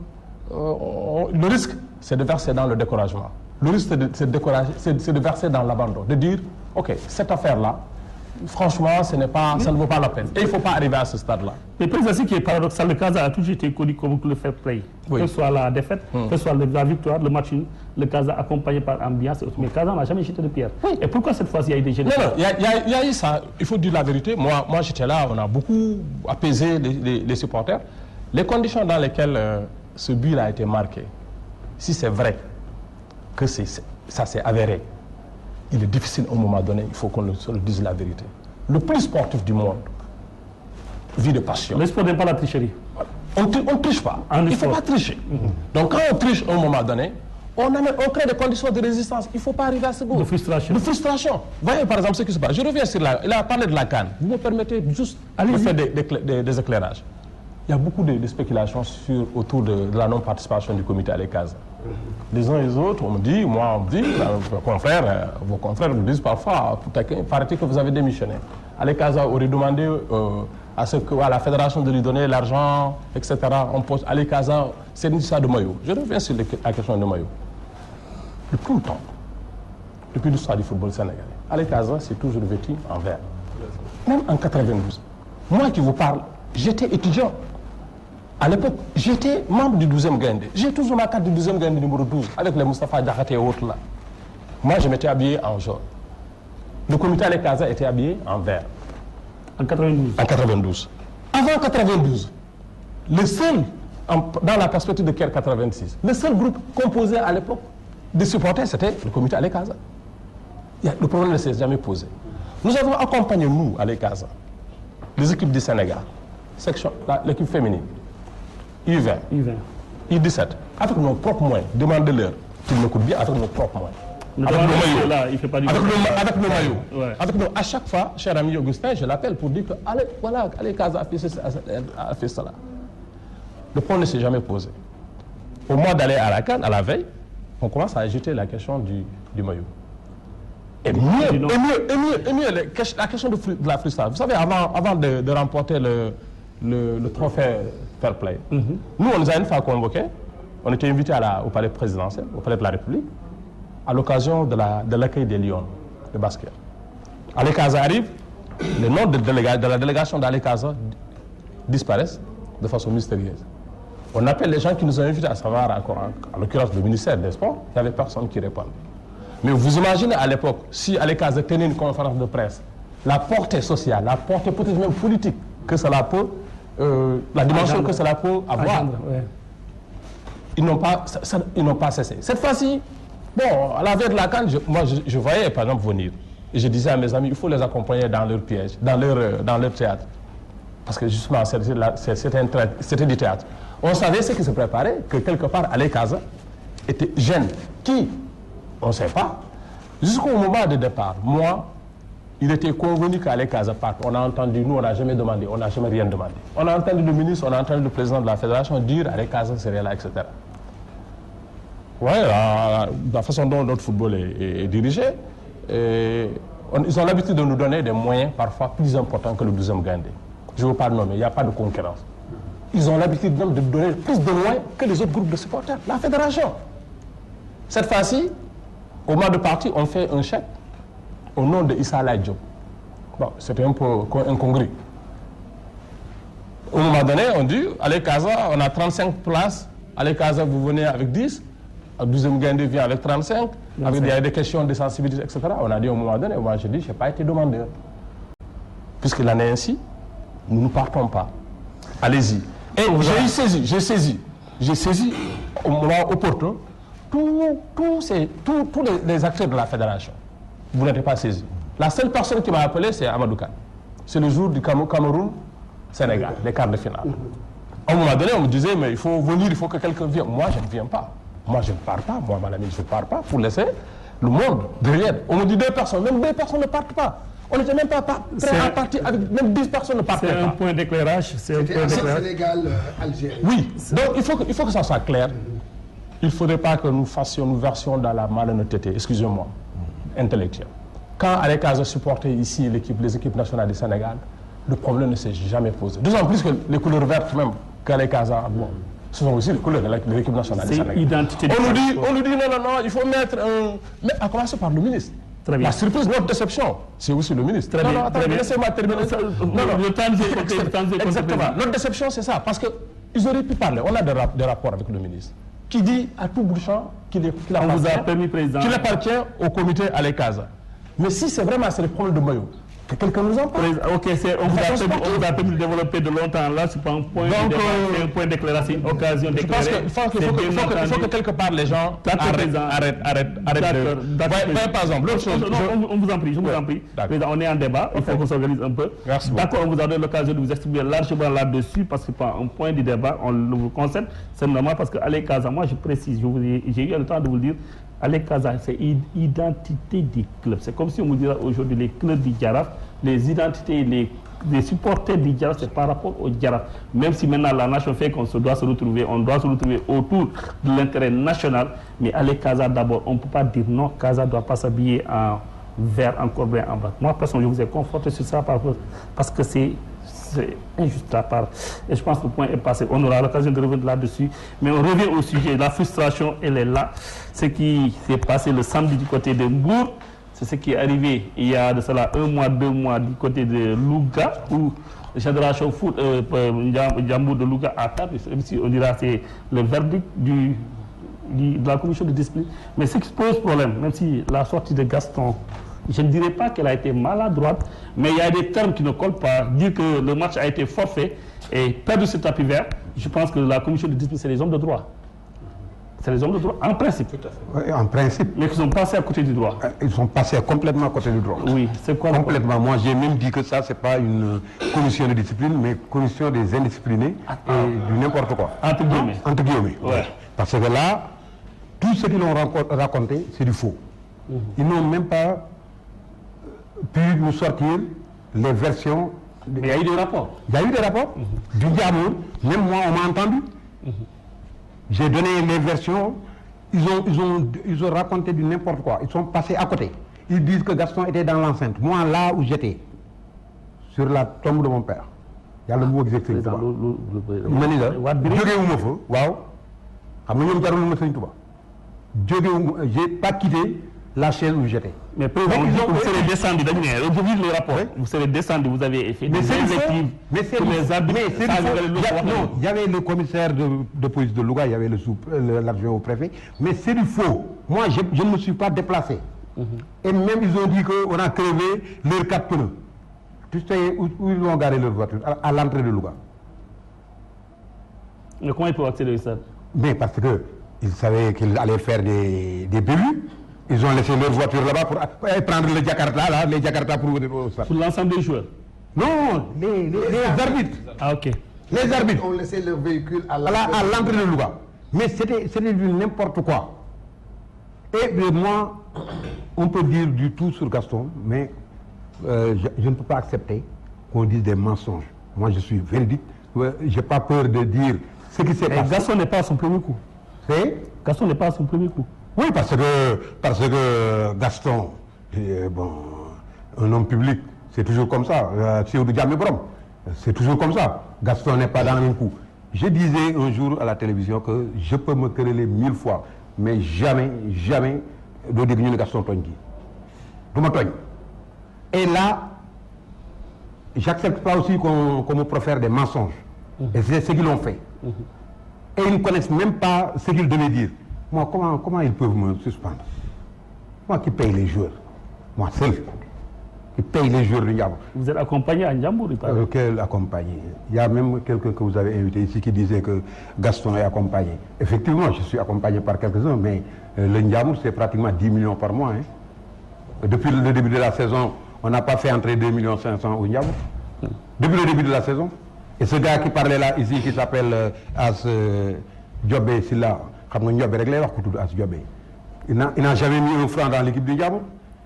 S3: le risque, c'est de verser dans le découragement. le risque c'est de décourager, c'est de verser dans l'abandon, de dire, ok, cette affaire-là, franchement, ça ne vaut pas la peine. Et il ne faut pas arriver à ce stade-là.
S1: Mais président, ce qui est paradoxal, le Casa a toujours été connu comme le fair play.
S3: Oui.
S1: Que ce soit la défaite, que ce soit la victoire, le match, le Casa accompagné par ambiance. Mais le Casa n'a jamais jeté de pierre. Oui. Et pourquoi cette fois-ci il y a eu des jets de pierre?
S3: Non, il y a eu ça. Il faut dire la vérité. Moi j'étais là, on a beaucoup apaisé les supporters. Les conditions dans lesquelles ce but a été marqué, si c'est vrai que ça s'est avéré, il est difficile à un moment donné, il faut qu'on se le dise la vérité. Le plus sportif du monde vit de passion.
S1: Le sport n'est pas la tricherie.
S3: On ne triche pas. Il ne faut pas tricher. Donc quand on triche à un moment donné, on crée des conditions de résistance. Il ne faut pas arriver à ce bout.
S1: De frustration.
S3: De frustration. Voyez par exemple ce qui se passe. Je reviens sur il a parlé de la CAN. Vous me permettez juste de faire des éclairages. Il y a beaucoup de spéculations autour de la non-participation du comité à l'ECASA. Les uns et les autres, on me dit, vos confrères me disent parfois, paraît-il que vous avez démissionné. À l'ECASA aurait demandé à la fédération de lui donner l'argent, etc. On pose à l'ECASA, c'est une histoire de maillot. Je reviens sur la question de maillot. Depuis tout le temps, depuis l'histoire du football sénégalais, à l'ECASA, c'est toujours vêtu en vert. Même en 92. Moi qui vous parle, j'étais étudiant. À l'époque, j'étais membre du 12e Gaindé. J'ai toujours ma carte du 12e Gaindé numéro 12, avec les Moustapha Diakhaté et autres là. Moi, je m'étais habillé en jaune. Le comité à l'ECASA était habillé en vert.
S1: En 92.
S3: En 92. Avant 92, le seul, dans la perspective de Caire 86, le seul groupe composé à l'époque de supporters, c'était le comité à l'ECASA. Le problème ne s'est jamais posé. Nous avons accompagné, nous, à l'ECASA, les équipes du Sénégal, l'équipe féminine, U20, U17, avec nos propres moyens. Demandez-leur qu'ils nous coûtent bien avec nos propres moyens. Avec nos maillots. Ouais. À chaque fois, cher ami Augustin, je l'appelle pour dire que allez, Casa a fait cela. Le point ne s'est jamais posé. Au moment d'aller à la CAN, à la veille, on commence à agiter la question du maillot. Et mieux, la question de la frustration. Vous savez, avant de remporter le trophée Fair Play, nous, on nous a une fois convoqués, on était invités au palais présidentiel, au palais de la République, à l'occasion de l'accueil des Lions de basket. Alekaza arrive, les noms de la délégation d'Alekaza disparaissent de façon mystérieuse. On appelle les gens qui nous ont invités, à savoir, en l'occurrence le ministère des Sports, il n'y avait personne qui répondait. Mais vous imaginez à l'époque, si Alekaza tenait une conférence de presse, la portée sociale, la portée peut-être même politique que cela peut, la dimension que cela peut avoir, ils n'ont pas cessé. Cette fois-ci, bon, à la veille de la CAN, moi je voyais par exemple venir. Et je disais à mes amis, il faut les accompagner dans leur piège, dans leur théâtre. Parce que justement, c'était du théâtre. On savait ce qui se préparait, que quelque part, Alekaza était jeune. Qui? On ne sait pas. Jusqu'au moment de départ, moi, il était convenu qu'Alekaza parte. On a entendu, nous, on n'a jamais demandé, on n'a jamais rien demandé. On a entendu le ministre, on a entendu le président de la fédération dire Alekaza serait là, etc. Oui, la façon dont notre football est dirigé, ils ont l'habitude de nous donner des moyens parfois plus importants que le 12e Gaindé. Je ne veux pas le nommer, il n'y a pas de concurrence. Ils ont l'habitude même de donner plus de moyens que les autres groupes de supporters, la fédération. Cette fois-ci, au moment de partie, on fait un chèque au nom de Issa Laye Diop. Bon, c'était un peu incongru. Au moment donné, on dit, allez Casa, on a 35 places, allez Casa, vous venez avec 10, le 12e Gaindé vient avec 35, il y a des questions de sensibilité, etc. On a dit au moment donné, moi je dis, je n'ai pas été demandeur. Puisqu'il en est ainsi, nous ne partons pas. Allez-y. Et j'ai saisi au moment opportun tous les acteurs de la fédération. Vous n'êtes pas saisis. La seule personne qui m'a appelé, c'est Amadou Kane. C'est le jour du Cameroun-Sénégal, les quarts de finale. À un moment donné, on me disait, mais il faut venir, il faut que quelqu'un vienne. Moi, je ne viens pas. Moi, je ne pars pas. Moi, mon ami, je ne pars pas pour laisser le monde derrière. On me dit 2 personnes. Même 2 personnes ne partent pas. On n'était même pas prêt à partir avec même 10 personnes ne partaient pas.
S1: C'est un point d'éclairage. C'est un point d'éclairage.
S4: Sénégal-Algérie.
S3: Oui. Donc, il faut que ça soit clair. Il ne faudrait pas que nous versions dans la malhonnêteté, excusez-moi, intellectuelle. Quand Alekaza supportait ici les équipes nationales du Sénégal, le problème ne s'est jamais posé. D'autant plus que les couleurs vertes même qu'Alekaza a, bon, ce sont aussi les couleurs de l'équipe nationale.
S1: C'est identité.
S3: On nous dit non, il faut mettre un... Mais à commencer par le ministre.
S1: Très bien.
S3: La surprise, notre déception, c'est aussi le ministre.
S1: Très bien.
S3: Attendez, laissez-moi terminer.
S1: Exactement.
S3: Notre déception, c'est ça. Parce qu'ils auraient pu parler. On a des rapports avec le ministre qui dit à tout bout de champ qu'il appartient au comité Alekaza. Mais si c'est vraiment le problème de maillot, que quelqu'un nous en parle.
S1: Ok, on vous a permis de développer de longtemps. Là, c'est pas un point de point d'éclairage, une occasion d'éclairer.
S3: Je pense qu'il faut que quelque part les gens arrêtent de... Par exemple, l'autre chose...
S1: On vous en prie, je vous en prie. On est en débat, il faut qu'on s'organise un peu. D'accord, on vous a donné l'occasion de vous exprimer largement là-dessus, parce que c'est pas un point du débat, on vous concerne. C'est normal, parce qu'à l'Ekaza, moi je précise, j'ai eu le temps de vous le dire, Alekaza, c'est identité des clubs. C'est comme si on vous dirait aujourd'hui les clubs du Jaraaf, les identités, les supporters du Jaraaf, c'est par rapport au Jaraaf. Même si maintenant la nation fait qu'on doit se retrouver autour de l'intérêt national, mais Alekaza d'abord, on ne peut pas dire non, Casa ne doit pas s'habiller en vert, en corbin, en blanc. Moi, personnellement, je vous ai conforté sur ça parce que c'est injuste à part. Et je pense que le point est passé. On aura l'occasion de revenir là-dessus. Mais on revient au sujet. La frustration, elle est là. Ce qui s'est passé le samedi du côté de Mbour, c'est ce qui est arrivé il y a de cela 1 mois, 2 mois du côté de Louga, où la Fédération Foot Ndiambour de Louga a tapé. Même si on dira c'est le verdict de la commission de discipline. Mais ce qui pose problème, même si la sortie de Gaston, je ne dirais pas qu'elle a été maladroite, mais il y a des termes qui ne collent pas. Dire que le match a été forfait et perdu ce tapis vert, je pense que la commission de discipline, c'est les hommes de droit. C'est les hommes de droit, en principe. Tout à fait.
S5: Oui, en principe.
S1: Mais qui sont passés à côté du droit.
S5: Ils sont passés complètement à côté du droit.
S1: Oui, c'est quoi?
S5: Complètement. Moi, j'ai même dit que ça, c'est pas une commission de discipline, mais commission des indisciplinés et du n'importe quoi.
S1: Entre guillemets.
S5: Entre guillemets.
S1: Ouais.
S5: Parce que là, tout ce qu'ils ont raconté, c'est du faux. Ils n'ont même pas pu nous sortir les versions.
S1: Mais il y a eu des rapports.
S5: Il y a eu des rapports du Ndiambour. Même moi, on m'a entendu. J'ai donné les versions. Ils ont raconté du n'importe quoi. Ils sont passés à côté. Ils disent que Gaston était dans l'enceinte. Moi, là où j'étais, sur la tombe de mon père, il y a le mot exact. J'ai pas quitté la chaise où j'étais.
S1: Mais président, vous serez descendu, vous avez le rapport, vous serez descendu, vous avez fait des invectives pour les arbitres.
S5: Non, il y avait le commissaire de police de Louga, il y avait l'adjoint au préfet, mais c'est du faux. Moi, je ne me suis pas déplacé. Et même ils ont dit qu'on a crevé leurs 4 pneus. Tu sais où ils ont garé leur voiture? À l'entrée de Louga.
S1: Mais comment ils peuvent accéder à ça?
S5: Mais parce qu'ils savaient qu'ils allaient faire des bévues. Ils ont laissé leur voiture là-bas pour prendre le Jakarta, là, les Jakarta pour venir au stade.
S1: Pour l'ensemble des joueurs?
S5: Non, les arbitres.
S1: Ah, ok.
S5: Les arbitres
S4: ont laissé leur véhicule à
S5: l'entrée de Louga. Mais c'était du n'importe quoi. Et moi, on peut dire du tout sur Gaston, mais je ne peux pas accepter qu'on dise des mensonges. Moi, je suis véridique. Je n'ai pas peur de dire ce qui s'est passé.
S1: Gaston n'est pas à son premier coup. Gaston n'est pas à son premier coup.
S5: Oui, parce que Gaston, un homme public, c'est toujours comme ça. C'est toujours comme ça. Gaston n'est pas dans le coup. Je disais un jour à la télévision que je peux me quereller 1000 fois, mais jamais de dire que Gaston Tongi. Et là, j'accepte pas aussi qu'on me profère des mensonges. Et c'est ce qu'ils ont fait. Et ils ne connaissent même pas ce qu'ils devaient dire. Moi, comment ils peuvent me suspendre? Moi qui paye les joueurs. Moi seul. Qui paye les joueurs du Ndiambour.
S1: Vous êtes accompagné à Ndiambour?
S5: Quel accompagné? Il y a même quelqu'un que vous avez invité ici qui disait que Gaston est accompagné. Effectivement, je suis accompagné par quelques-uns, mais le Ndiambour, c'est pratiquement 10 millions par mois. Hein. Depuis le début de la saison, on n'a pas fait entrer 2,5 millions au Ndiambour. Depuis le début de la saison. Et ce gars qui parlait là, ici, qui s'appelle As Diobé Silla, il n'a jamais mis un franc dans l'équipe du Ndiambour.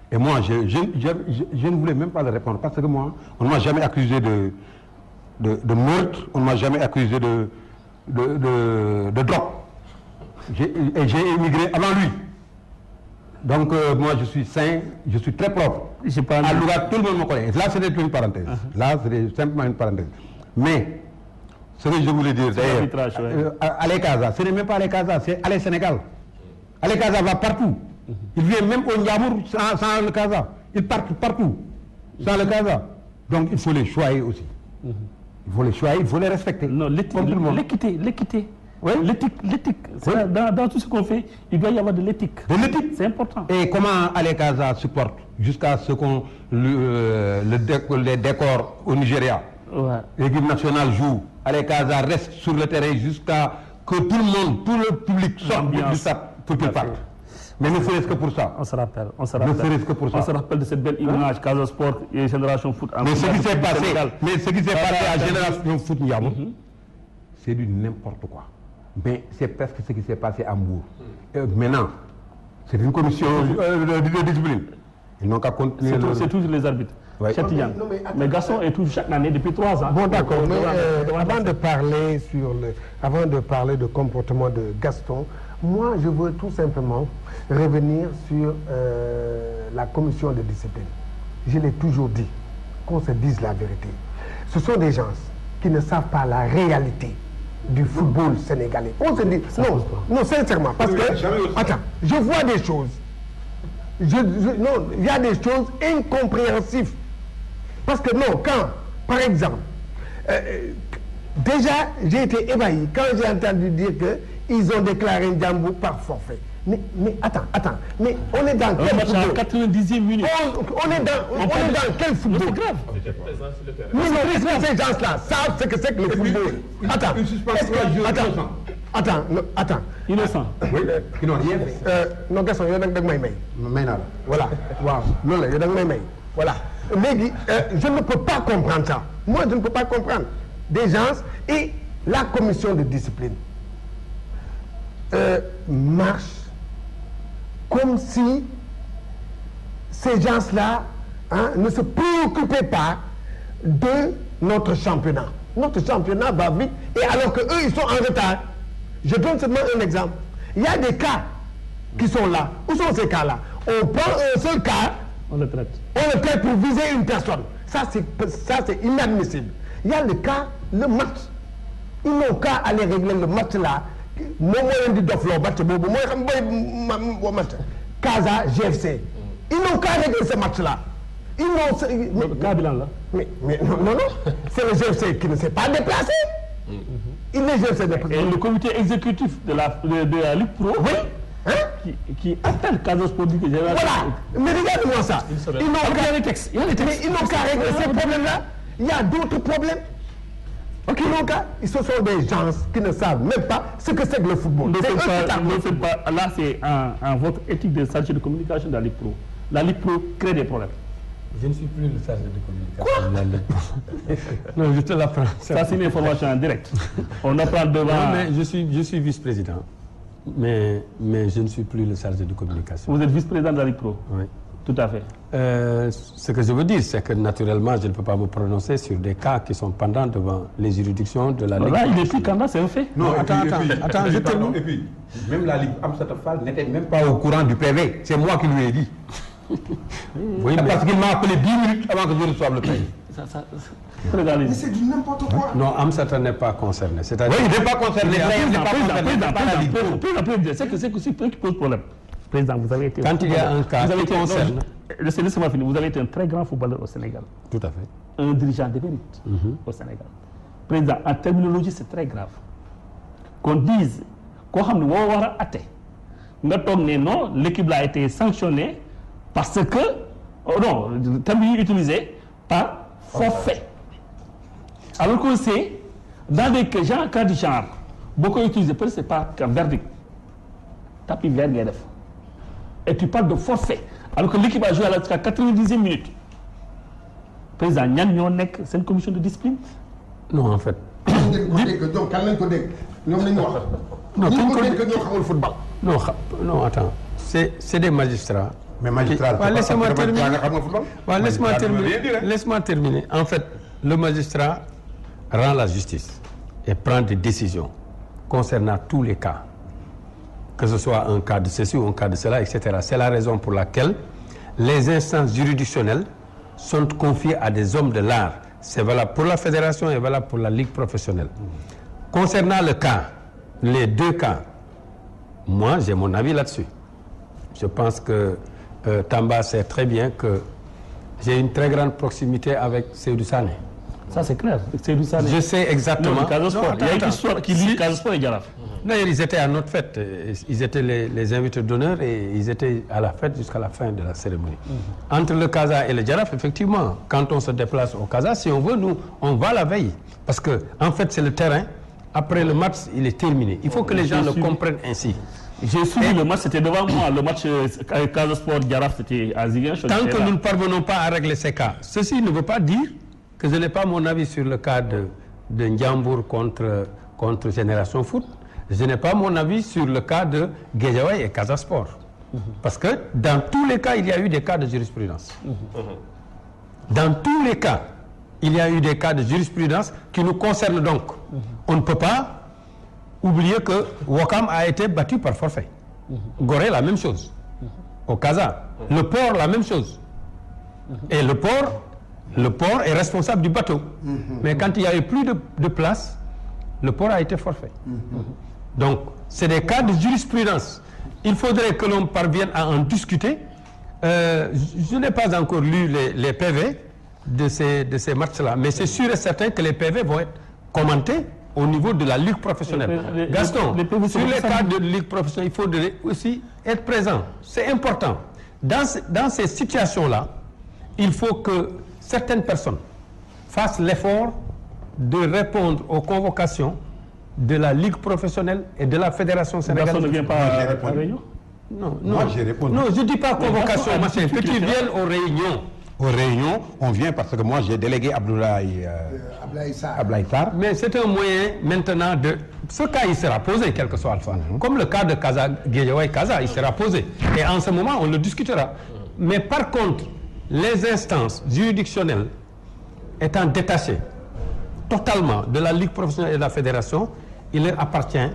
S5: Et moi, je ne voulais même pas le répondre parce que moi, on ne m'a jamais accusé de meurtre, on ne m'a jamais accusé de drogue. Et j'ai émigré avant lui. Donc moi, je suis sain, je suis très propre. À Louga, tout le monde me connaît. Là, c'était une parenthèse. Là, c'était simplement une parenthèse. Mais Ce que je voulais dire d'ailleurs, Allez Casa, ce n'est même pas Allez Casa, c'est Allez Sénégal. Allez Casa va partout. Il vient même au Ndiamour sans le Casa. Il part partout sans le Casa. Donc il faut les choyer aussi. Il faut les choyer, il faut les respecter.
S1: Non, l'équité. Oui. L'éthique. Oui. Dans tout ce qu'on fait, il doit y avoir de l'éthique.
S5: De l'éthique.
S1: C'est important.
S5: Et comment Allez Casa se porte jusqu'à ce qu'on les décors au Nigeria. Ouais. L'équipe nationale joue. Allez Casa reste sur le terrain jusqu'à que tout le monde, tout le public sorte du stade pour qu'il parte. Mais ne serait-ce que pour ça.
S1: On se rappelle.
S5: Ne serait-ce que pour ça.
S1: On se rappelle de cette belle image, Casa Sport et Génération Foot.
S5: Mais ce qui s'est passé à Génération Foot, c'est du n'importe quoi. Mais c'est presque ce qui s'est passé à Mbour. Maintenant, c'est une commission de discipline. Ils n'ont qu'à continuer.
S1: C'est toujours les arbitres. Ouais. Mais Gaston est toujours chaque année depuis 3 ans.
S4: Bon, d'accord. Mais avant de parler de comportement de Gaston, moi, je veux tout simplement revenir sur la commission de discipline. Je l'ai toujours dit, qu'on se dise la vérité. Ce sont des gens qui ne savent pas la réalité du football sénégalais. On se dit, non, sincèrement, parce que, attends, je vois des choses. Non, il y a des choses incompréhensibles. Parce que non, quand, par exemple, déjà, j'ai été ébahi quand j'ai entendu dire qu'ils ont déclaré Ndiambo par forfait. Mais attends, mais on est dans quel football?
S1: 90e minute.
S4: On est dans quel football? C'est grave. Mais non, ces gens-là savent ce que c'est que le football. Attends.
S1: Innocent.
S4: Oui, qui n'ont rien fait. Non, Gaston, il y a un may. Voilà. Non, il y a un may. Voilà. Mais je ne peux pas comprendre ça. Moi, je ne peux pas comprendre des gens et la commission de discipline marche comme si ces gens-là ne se préoccupaient pas de notre championnat. Notre championnat va vite et alors qu'eux, ils sont en retard. Je donne seulement un exemple. Il y a des cas qui sont là. Où sont ces cas-là? On prend un seul cas.
S1: On le traite.
S4: On le traite pour viser une personne. Ça, c'est inadmissible. Il y a le cas, le match. Ils n'ont qu'à aller régler le match là. Casa, GFC. Ils n'ont qu'à régler ce match là. Ils n'ont... Mais non. C'est le GFC qui ne s'est pas déplacé. Il est GFC déplacé.
S1: Et le comité exécutif de la Ligue Pro. Oui. Qui appelle Casa Sport.
S4: Voilà. Mais regarde-moi ça. Ils n'ont qu'à régler ces problèmes-là. Il y a d'autres problèmes. Ok, donc, ce sont des gens qui ne savent même pas ce que c'est que le football.
S1: Là, c'est un vote éthique de chargé de communication de la Ligue Pro. La Ligue Pro crée des problèmes.
S5: Je ne suis plus le chargé de communication.
S1: Quoi? Non, je te l'apprends. Ça, c'est une information en direct. On apprend devant...
S5: Non, mais je suis vice-président. Mais je ne suis plus le chargé de communication.
S1: Vous êtes vice-président de la Ligue Pro?
S5: Oui.
S1: Tout à fait.
S5: Ce que je veux dire, c'est que naturellement, je ne peux pas me prononcer sur des cas qui sont pendants devant les juridictions de la Ligue.
S1: Là, il est plus candidat, c'est un fait.
S5: Non, attends, je termine. Et puis, même la Ligue Amsatou Fall n'était même pas au courant du PV. C'est moi qui lui ai dit. Oui, parce qu'il m'a appelé 10 minutes avant que je reçoive le PV.
S4: Mais c'est du n'importe quoi.
S5: Non, Amsatou n'est pas concerné. Oui, il n'est pas concerné.
S1: C'est ce qui pose problème. Président, vous avez été...
S5: Quand il y a un cas qui concerne...
S1: Laissez-moi finir. Vous avez été un très grand footballeur au Sénégal.
S5: Tout à fait.
S1: Un dirigeant de mérite au Sénégal. Président, en terminologie, c'est très grave. Qu'on dise, non, l'équipe a été sanctionnée parce que... non, le terme utilisé par forfait. Alors qu'on sait, dans des cas du genre, beaucoup utilisé, peut-être c'est pas qu'un verdict. Tapis vert, et tu parles de forfait, alors que l'équipe a joué jusqu'à 90e minute. Président, c'est une commission de discipline?
S5: Non, en fait. Non, attends. C'est des magistrats.
S4: Mais magistrats,
S5: laisse-moi terminer. En fait, le magistrat rend la justice et prend des décisions concernant tous les cas. Que ce soit un cas de ceci ou un cas de cela, etc. C'est la raison pour laquelle les instances juridictionnelles sont confiées à des hommes de l'art.
S2: c'est valable pour la fédération et valable pour la ligue professionnelle. Concernant le cas, les deux cas, moi j'ai mon avis là-dessus. Je pense que Tamba sait très bien que j'ai une très grande proximité avec Seydou Sané.
S1: Ça c'est clair. Seydou Sané.
S2: Je sais exactement.
S1: Non, il y a une histoire qui lie Casa Sport et Jaraaf.
S2: D'ailleurs, ils étaient à notre fête. Ils étaient les invités d'honneur et ils étaient à la fête jusqu'à la fin de la cérémonie. Entre le Casa et le Jaraaf, effectivement, quand on se déplace au Casa, si on veut, nous, on va la veille. Parce que, en fait, c'est le terrain. Après le match, il est terminé. Il faut que les gens le comprennent ainsi.
S1: J'ai suivi le match, c'était devant moi. Le match Casa Sport Jaraaf, c'était à Ziguinchor.
S2: Tant que nous ne parvenons pas à régler ces cas, ceci ne veut pas dire que je n'ai pas mon avis sur le cas de Ndiambour contre Génération Foot. Je n'ai pas mon avis sur le cas de Guédiawaye et Casa Sport. Parce que dans tous les cas, il y a eu des cas de jurisprudence. Dans tous les cas, il y a eu des cas de jurisprudence qui nous concernent donc. On ne peut pas oublier que Ouakam a été battu par forfait. Gorée, la même chose. Au Casa. Le port, la même chose. Et le port est responsable du bateau. Mais quand il y avait plus de place, le port a été forfait. Donc, c'est des cas de jurisprudence. Il faudrait que l'on parvienne à en discuter. Je n'ai pas encore lu les PV de ces matchs-là, mais c'est sûr et certain que les PV vont être commentés au niveau de la ligue professionnelle. Gaston, sur les cas de ligue professionnelle, il faudrait aussi être présent. C'est important. Dans ces situations-là, il faut que certaines personnes fassent l'effort de répondre aux convocations de la ligue professionnelle et de la fédération sénégalaise.
S1: Personne ne vient pas à réunion?
S2: Non,
S5: Moi, j'ai répondu.
S2: non, je ne dis pas convocation, machin, que tu viennes aux réunions.
S5: Aux réunions, on vient parce que moi, j'ai délégué Abdoulaye Sarr.
S2: Mais c'est un moyen maintenant de... Ce cas, il sera posé, quel que soit Alpha. Comme le cas de Casa, Guédiawaye Casa, il sera posé. Et en ce moment, on le discutera. Mais par contre, les instances juridictionnelles étant détachées totalement de la ligue professionnelle et de la fédération, il leur appartient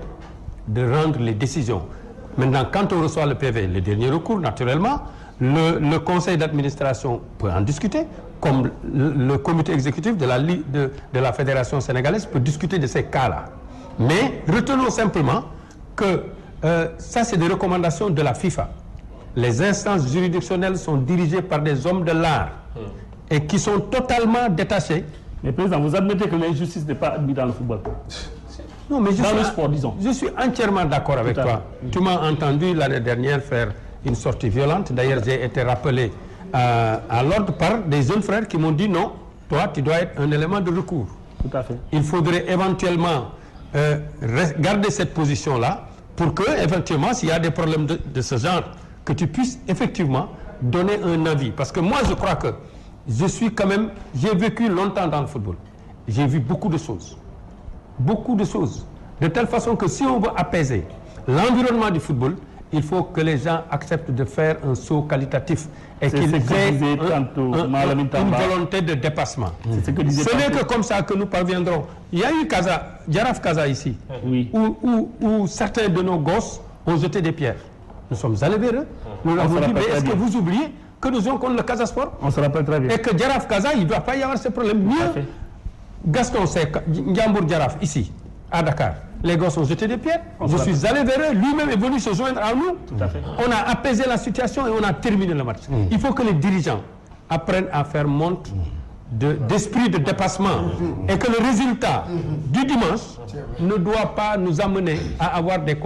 S2: de rendre les décisions. Maintenant, quand on reçoit le PV, le dernier recours, naturellement, le conseil d'administration peut en discuter, comme le comité exécutif de la fédération sénégalaise peut discuter de ces cas-là. Mais retenons simplement que ça, c'est des recommandations de la FIFA. Les instances juridictionnelles sont dirigées par des hommes de l'art et qui sont totalement détachés.
S1: Mais président, vous admettez que l'injustice n'est pas admise dans le football?
S2: Non, mais
S1: dans le sport, disons.
S2: Je suis entièrement d'accord avec toi. Tu m'as entendu l'année dernière faire une sortie violente. D'ailleurs, j'ai été rappelé à l'ordre par des jeunes frères qui m'ont dit non, toi, tu dois être un élément de recours.
S1: Tout à fait.
S2: Il faudrait éventuellement garder cette position-là pour que, éventuellement, s'il y a des problèmes de ce genre, que tu puisses effectivement donner un avis. Parce que moi, je crois que je suis quand même... J'ai vécu longtemps dans le football. J'ai vu beaucoup de choses. Beaucoup de choses. De telle façon que si on veut apaiser l'environnement du football, il faut que les gens acceptent de faire un saut qualitatif et qu'ils aient une volonté de dépassement. Ce n'est que comme ça que nous parviendrons. Il y a eu Jaraaf Casa ici,
S1: oui,
S2: où certains de nos gosses ont jeté des pierres. Nous sommes allés vers eux. Nous leur avons dit, mais est-ce que vous oubliez que nous sommes contre le Casa Sport?
S1: On se rappelle très bien.
S2: Et que Jaraaf Casa, il ne doit pas y avoir ce problème. Mieux, Gaston, c'est Ndiambour Jaraaf, ici, à Dakar. Les gosses ont jeté des pierres. Je suis allé vers eux. Lui-même est venu se joindre à nous.
S1: Tout à fait.
S2: On a apaisé la situation et on a terminé le match. Il faut que les dirigeants apprennent à faire montre d'esprit de dépassement et que le résultat du dimanche ne doit pas nous amener à avoir des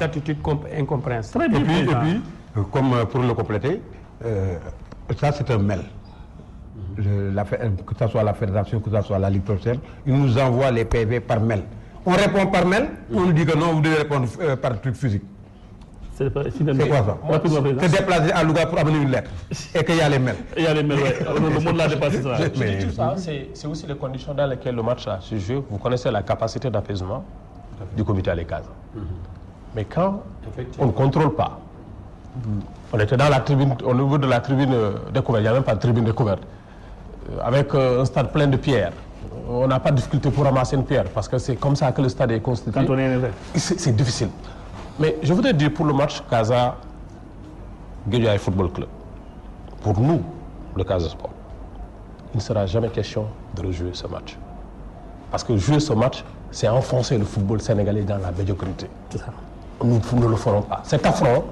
S2: attitudes incompréhensibles.
S5: Et puis, comme pour le compléter, ça c'est un mail. Que ce soit la fédération, que ce soit la Ligue professionnelle, ils nous envoient les PV par mail. On répond par mail, on nous dit que non, vous devez répondre par truc physique. C'est quoi ça? Se déplacer à Louga pour amener une lettre. Et qu'il y a les mails.
S1: Il y a les mails, oui. Le monde l'a dépassé ça.
S3: Mais tout ça, c'est aussi les conditions dans lesquelles le match a se joue. Vous connaissez la capacité d'apaisement du comité à l'ECAS. Mais quand on ne contrôle pas, on était dans la tribune, au niveau de la tribune découverte, il n'y a même pas de tribune découverte, avec un stade plein de pierres. On n'a pas de difficulté pour ramasser une pierre, parce que c'est comme ça que le stade est constitué.
S1: Quand on est énervé.
S3: C'est difficile. Mais je voudrais dire pour le match Casa Guédiawaye Football Club, pour nous, le Casa Sport, il ne sera jamais question de rejouer ce match. Parce que jouer ce match, c'est enfoncer le football sénégalais dans la médiocrité.
S1: C'est ça.
S3: Nous ne le ferons pas. Cet affront,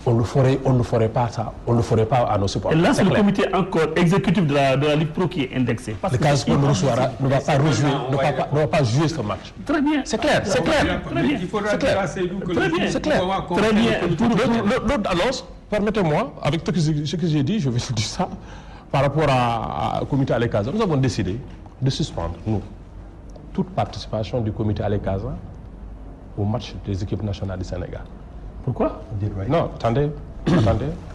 S3: on ne ferait pas ça. On ne le ferait pas à nos supporters.
S1: Et là, c'est le comité encore exécutif de la Ligue Pro qui est indexé.
S3: Le Casa Sport ne va pas jouer ce match.
S1: Très bien.
S3: C'est clair, c'est clair.
S1: Très bien.
S6: Il faudra dire à Seydou que
S1: Très bien.
S3: C'est clair.
S1: Très bien.
S3: L'autre annonce, permettez-moi, avec ce que j'ai dit, je vais vous dire ça, par rapport au comité Allez-Casa. Nous avons décidé de suspendre, nous, toute participation du comité Allez-Casa au match des équipes nationales du Sénégal.
S1: Pourquoi?
S3: Non, attendez.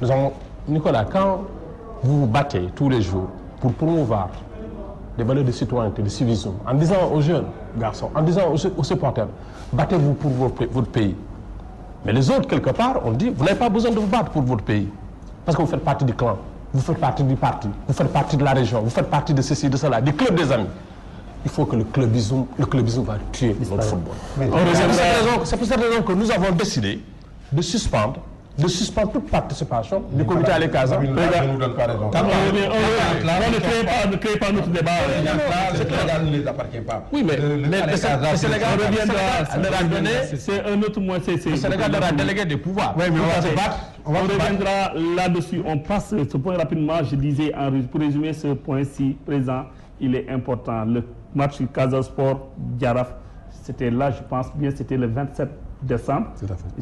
S3: Nous avons, Nicolas, quand vous vous battez tous les jours pour promouvoir des valeurs de citoyenneté, de civisme, en disant aux jeunes garçons, en disant aux supporters, battez-vous pour votre pays. Mais les autres, quelque part, on dit, vous n'avez pas besoin de vous battre pour votre pays. Parce que vous faites partie du clan, vous faites partie du parti, vous faites partie de la région, vous faites partie de ceci, de cela, du club des amis. Il faut que le clubisme va tuer notre football. C'est pour cette raison que nous avons décidé de suspendre toute participation du comité Allez-Casa.
S5: Ne nous donne pas raison.
S1: Ne créez pas notre débat.
S5: Le Sénégal ne les appartient pas.
S3: Oui, mais le Sénégal
S1: reviendra donner. C'est un autre mois.
S3: Le Sénégal leur a délégué des pouvoirs.
S5: Oui, mais on va se battre.
S1: On reviendra là-dessus. On passe ce point rapidement. Je disais, pour résumer ce point-ci présent, il est important. Le match Casa Sport Jaraaf, c'était là, je pense bien, c'était le 27 décembre.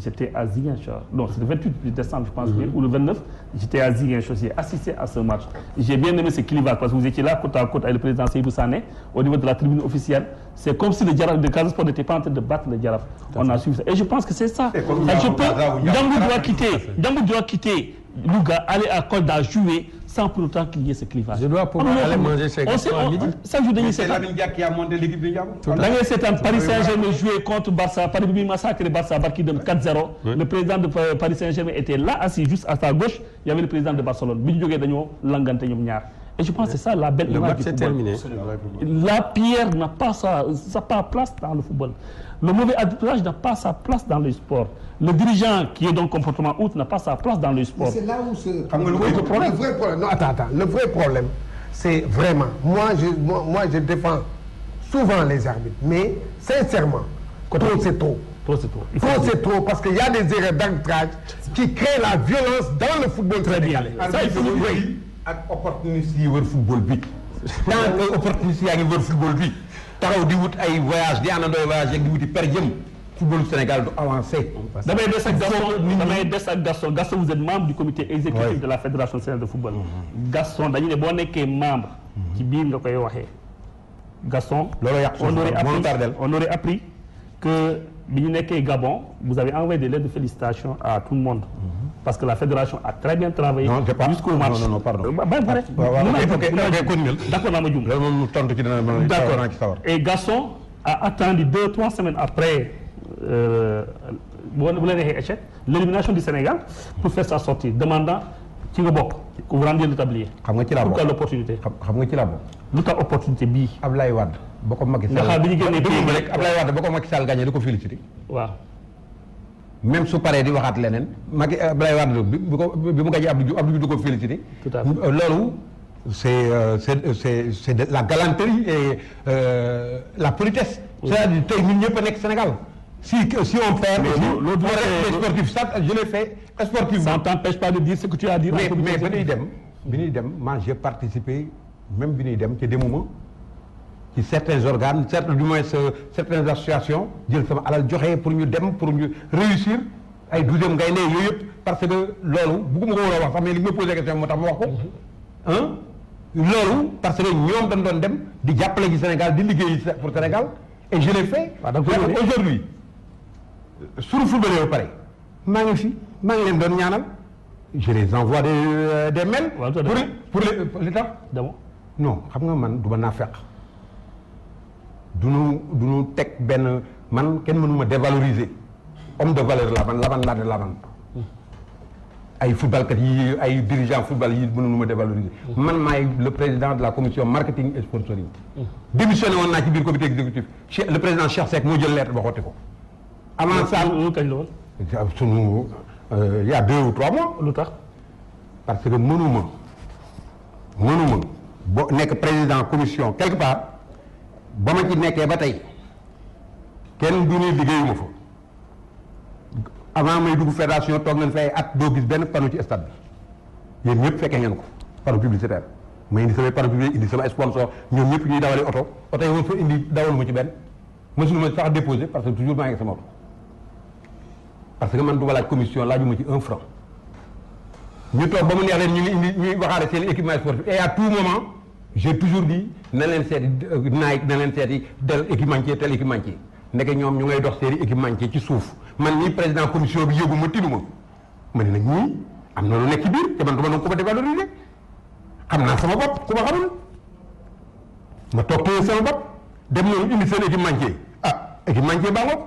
S1: J'étais à Ziguinchor. Non, c'est le 28 décembre, je pense bien, ou le 29. J'étais à Ziguinchor. J'ai assisté à ce match. J'ai bien aimé ce clivage parce que vous étiez là, côte à côte, avec le président Seydou Sané, au niveau de la tribune officielle. C'est comme si le Jaraaf de Casa Sport n'était pas en train de battre le Jaraaf. On a suivi ça. Et je pense que c'est ça. Dangou doit quitter Louga, aller à Kolda jouer sans pour autant qu'il y ait ce clivage.
S6: Je dois pouvoir aller manger chez Gaston à midi.
S5: C'est Lamine Dia qui a monté l'équipe de Diabo.
S1: C'est un Paris Saint-Germain joué contre Barça. Paris Bibi massacre Barça, qui donne 4-0. Le président de Paris Saint-Germain était là, assis juste à sa gauche. Il y avait le président de Barcelone. Et je pense que c'est ça la belle image du football.
S6: Terminé.
S1: La pierre n'a pas sa place dans le football. Le mauvais arbitrage n'a pas sa place dans le sport. Le dirigeant qui est dans le comportement haut n'a pas sa place dans le sport.
S4: C'est là où le vrai problème. Non, attends. Le vrai problème, c'est vraiment. Moi, je défends souvent les arbitres. Mais sincèrement, trop c'est trop.
S1: Trop c'est trop.
S4: Trop c'est trop parce qu'il y a des erreurs d'arbitrage qui créent la violence dans le football sénégalais.
S5: Ça, il faut le ak opportuniste yi wër football bi. tant que opportuniste yaa ngi wër football bi taxaw di wut ay voyage di àndandoo voyage ak di wuti per diem football Sénégal du avancé.
S1: damay des ak Gaston. Gaston, vous êtes membre du comité exécutif de la fédération sénégalaise de football. Gaston dañu ne boo nekkee membre. ci biir nga koy waxee. Gaston.
S5: loolu yàq
S1: on aurait appris que bi ñu nekkee Gabon vous avez envoyé des lettres de félicitations à tout le monde. Parce que la fédération a très bien travaillé jusqu'au match.
S5: Non, pardon.
S1: D'accord, D'accord. Et Gaston a attendu 2-3 semaines après l'élimination du Sénégal pour faire sa sortie, demandant que vous rendiez le tablier. Pourquoi l'opportunité? Pourquoi opportunité bi?
S5: Ablaye Wade. Boko Macky Sall. Ablaye Wade boko Macky Sall gagné dako féliciter.
S1: Waaw.
S5: Même su paree di waxaat leneen Macky Ablaye Wade bi mu gagné Abdou Diouf du ko félicité.
S1: Tout à fait.
S5: Loolu c'est de la galanterie et la politesse. C'est-à-dire tey ñun ñëpp a nekk Sénégal. Si on perd, les sportifs, ça je l'ai fait sportivement.
S1: Ça ne t'empêche pas de dire ce que tu as à dire.
S5: Mais bi ñuy dem moi j'ai participé même bi ñuy dem ci demuma ci certains organes du moins certaines associations jël sama alal joxe pour ñu dem pour ñu réussir ay douzième ngay ne yooyu yëpp parce que loolu bugguma ko war a wax sax mais li nga posé question moo tax ma wax ko loolu parce que ñoom dañ doon dem di jàppale ci Sénégal di liggéey pour Sénégal et je l'ai fait. Aujourd'hui suñu football ba pare maa ngi leen doon ñaanal je les envoie des mails. pour l'État. Non xam nga man du ma naafeq. du nu teg benn man kenn mënuma dévaloriser homme de valeur la man laban ay footballkat yi ay dirigeants football yi mënuma dévaloriser. man maay le président de la commission marketing et sponsoring. démissionné woon naa ci biir comité exécutif le président Cheikh Seck moo jël lettre ba xotti ko. avant ça
S1: kañ la woon.
S5: sunu il y a 2 ou 3 mois.
S1: lu tax.
S5: parce que mënuma boo nekk président commission quelque part ba ma ci nekkee ba tey kenn du ne liggéeyuma fa avant may dugg fédération toog nañ fay at doo gis benn panneau ci stade bi yéen ñëpp fekkee ngeen ko panneau publicitaire ma indi samay panneau publicitaire indi sama sponsor ñoom ñëpp ñuy dawale oto yi moom fa indi dawaluma ci benn mësulu ma sax déposé parce que toujours maa ngi sama oto parce que man du ma laaj commission laajuma ci 1 franc ñu toog ba mu neex leen ñu ngi indi ñuy waxaale seen équipement sportif et à tout moment j'ai toujours dit na leen seeti Nike na leen seeti tel équipementier ndeke ñoom ñu ngay dox seeni équipementier ci suuf man nii président commission bi yëgu ma tinuma ma ne nag ñii am na lu nekk ci biir te man du ma doon ko ma dévaloriser xam naa sama bopp ku ma xamul ma toog téye sama bopp dem noonu indi seen équipementier équipementier baa ngoog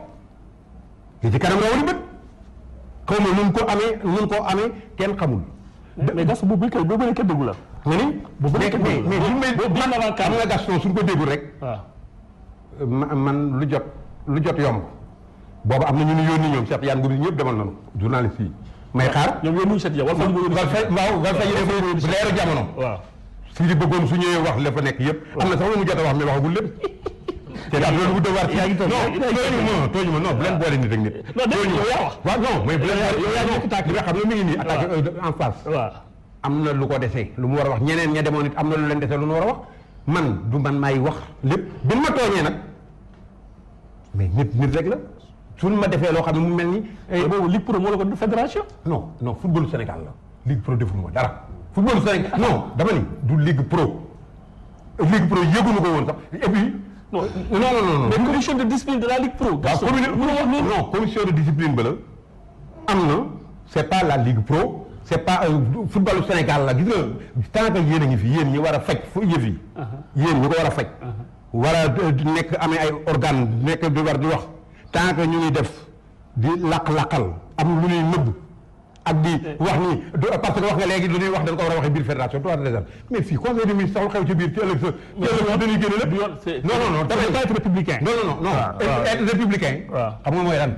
S5: li ci kanam rawali bët xaw ma nun ko amee kenn xamul.
S1: mais Gaston boobu kenn déggu la.
S5: nga ni mais xam nga Gaston suñ ko déggul rek.
S1: waaw
S5: man lu jot yomb boobu am na ñu ni yónni ñoom Cheikh Yane Gomis ñëpp demal nañu journaliste yi may xaar.
S1: ñoom yónni Cheikh Yane
S5: wal fa leeru jamono.
S1: waaw
S5: si di bëggoon su ñëwee wax la fa nekk yëpp. am na sax lu mu jot a wax mais waxagul lépp. te daal loolu bu devoir
S1: yaa ngi
S5: tooñu ma non bu leen boole nit ak nit.
S1: non yaa wax.
S5: waaw non mais bu leen nga xam ne mi ngi nii attaqué en face.
S1: waaw
S5: am na lu ko dese lu mu war a wax ñeneen ña demoon it am na lu leen dese lu mu war a wax man du man maay wax lépp bi ma tooñee nag mais nit rek la suñ ma defee loo xam ne mu mel ni.
S1: boobu Ligue Pro moo la ko def fédération.
S5: non footballu Sénégal la Ligue Pro deful ma dara. footballu Sénégal non dama ni du Ligue Pro yëguñu ko woon sax et puis. non
S1: mais commission de discipline de la Ligue Pro.
S5: non commission de discipline ba la am na c'est pas la Ligue Pro c'est pas footballu Sénégal la gis nga tant que yéen a ngi fi yéen ñi war a faj fu yëf yi. yéen ñi ko war a faj. war a nekk amee ay organe nekk di war di wax tant que ñu ngi def di laq-laqal am lu ñuy nëbb ak di wax ni parce que wax nga léegi lu ñuy wax dañ ko war a waxee biir fédération toi déjà mais fii conseil des ministres sax xew ci biir ci ëllëg sa dañuy génne lépp non
S1: dafa être républicain
S5: non être républicain xam nga mooy lan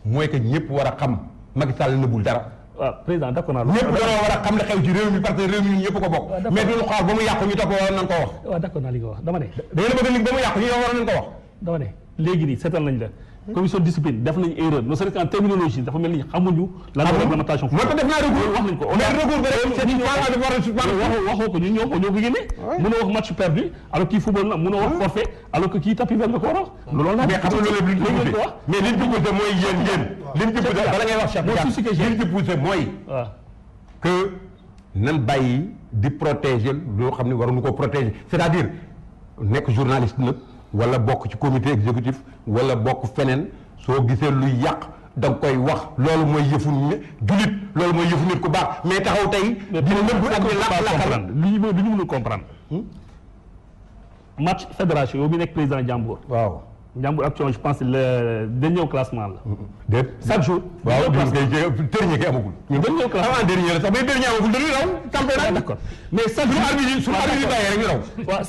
S5: mooy que ñëpp war a xam Macky Sall nëbbul dara
S1: waaw président d'accord naa
S5: ñëpp dañoo war a xam ne xew ci réew mi parce que réew mi ñëpp ko bokk mais duñu xaar ba mu yàqu ñu topp waroon nañ ko wax
S1: waaw d'accord naa li nga wax dama ne
S5: da ngeen a bëgg ba mu yàqu ñu waroon nañ ko wax
S1: dama ne léegi nii seetal nañ la commission de discipline def nañu erreur ne serait-ce qu'en terminologie dafa mel ni xamuñu la réglementation
S5: moo tax def naa recours
S1: wax nañ ko
S5: mais recours ba rek c'est une fois de voir suspendre
S1: waxoo ko ñoo ko génne mënoo wax match perdu alors kii football na mënoo wax forfait alors que kii tapis vert nga ko war a wax loolu la
S5: mais xam nga loolu liñ ko wax mais liñ ci poussé mooy yéen liñ ci poussé bala ngay wax Cheikh liñ ci poussé mooy que nan bàyyi di protéger loo xam ne waruñu ko protéger c'est-à-dire nekk journaliste nag wala bokk ci comité exécutif wala bokk feneen soo gisee luy yàq da nga koy wax loolu mooy yëfu julit loolu mooy yëfu nit ku baax mais taxaw tey dina nëbb ak di laq-laqal
S1: li ñu mënul comprendre match fédération yow mi nekk président Ndiambour
S5: waaw
S1: Ndiambour actuellement je pense le dernier classement la
S5: déet
S1: chaque jour
S5: waaw dernier kay amagul
S1: dernier classement
S5: avant dernier la sax mais dernier amagul dañuy raw campagne
S1: d'accord mais chaque jour
S5: suñu arbitre bàyyee rek ñu raw
S1: waaw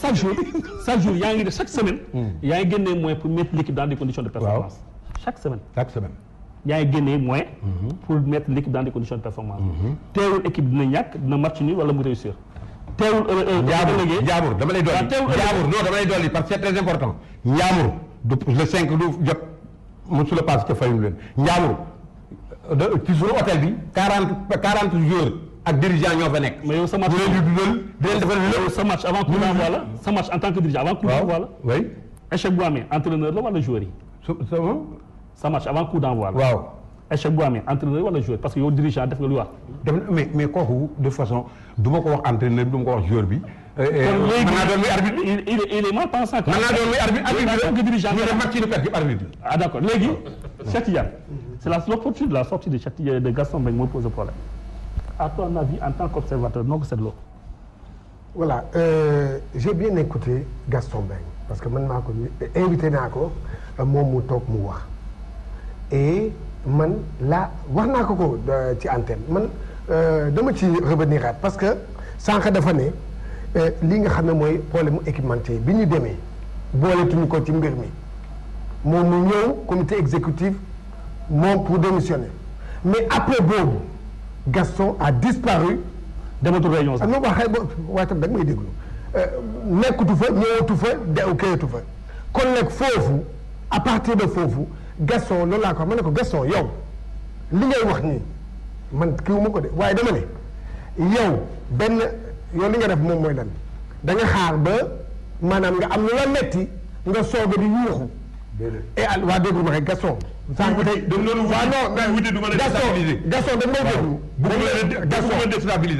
S1: chaque jour yaa ngi def chaque semaine yaa ngi génnee moyen pour mettre l'équipe dans des conditions de performance chaque semaine yaa ngi génnee moyen pour mettre l'équipe dans des conditions de performance teewul équipe dina ñàkk dina match nul wala mu réussir teewul
S5: Ndiambour dama lay dolli Ndiambour non dama lay dolli parce que c'est très important Ndiambour le 5 du jot mosu la passe ca fayul leen Ndiambour ci suñu hôtel bi 40 joueurs ak dirigeant ñoo fa nekk.
S1: mais yow sa match
S5: di leen defal
S1: sa match avant coup d'envoi la sa match en tant que dirigeant avant coup d'envoi la.
S5: oui
S1: échec bu amee entraîneur la wala joueur yi. sa match avant coup d'envoi la.
S5: waaw
S1: échec bu amee entraîneur wala joueur parce que yow dirigeant def nga lu war.
S5: mais kooku de façon du ma ko wax entraîneur bi du ma ko wax joueur bi.
S1: kon léegi mën naa doon muy arbitre il est mal pensant.
S5: mën naa doon muy arbitre
S1: bi dirigeant
S5: ñu ne match yi perte yëpp arbitre.
S1: ah d'accord léegi Cheikh Tidiane c'est l'opportunité de la sortie de Gaston Mbengue moo pose problème. À ton avis en tant qu'observateur noo ko seetloo.
S4: voilà j'ai bien écouté Gaston Mbengue parce que man maa ko invité naa ko moom mu toog mu wax et man la wax naa ko ci antenne man dama ci revenir parce que sànq dafa ne li nga xam ne mooy problème mu équipementier bi ñu demee booletuñu ko ci mbir mi moom mu ñëw comité exécutif moom pour démissionner mais après boobu Gaston a disparu.
S1: dematul réunion sax
S4: non waaye tam da nga may déglu nekkutu fa ñëwatu fa kayatu fa kon nag foofu à partir de foofu Gaston loolu laa ko ma ne ko Gaston yow li ngay wax nii man kiiwu ma ko de waaye dama ne yow yow li nga def moom mooy lan da nga xaar ba maanaam nga am lu la metti nga soog a di yuuxu et waa déglu ma rek Gaston sànq tey Gaston dañ may déglu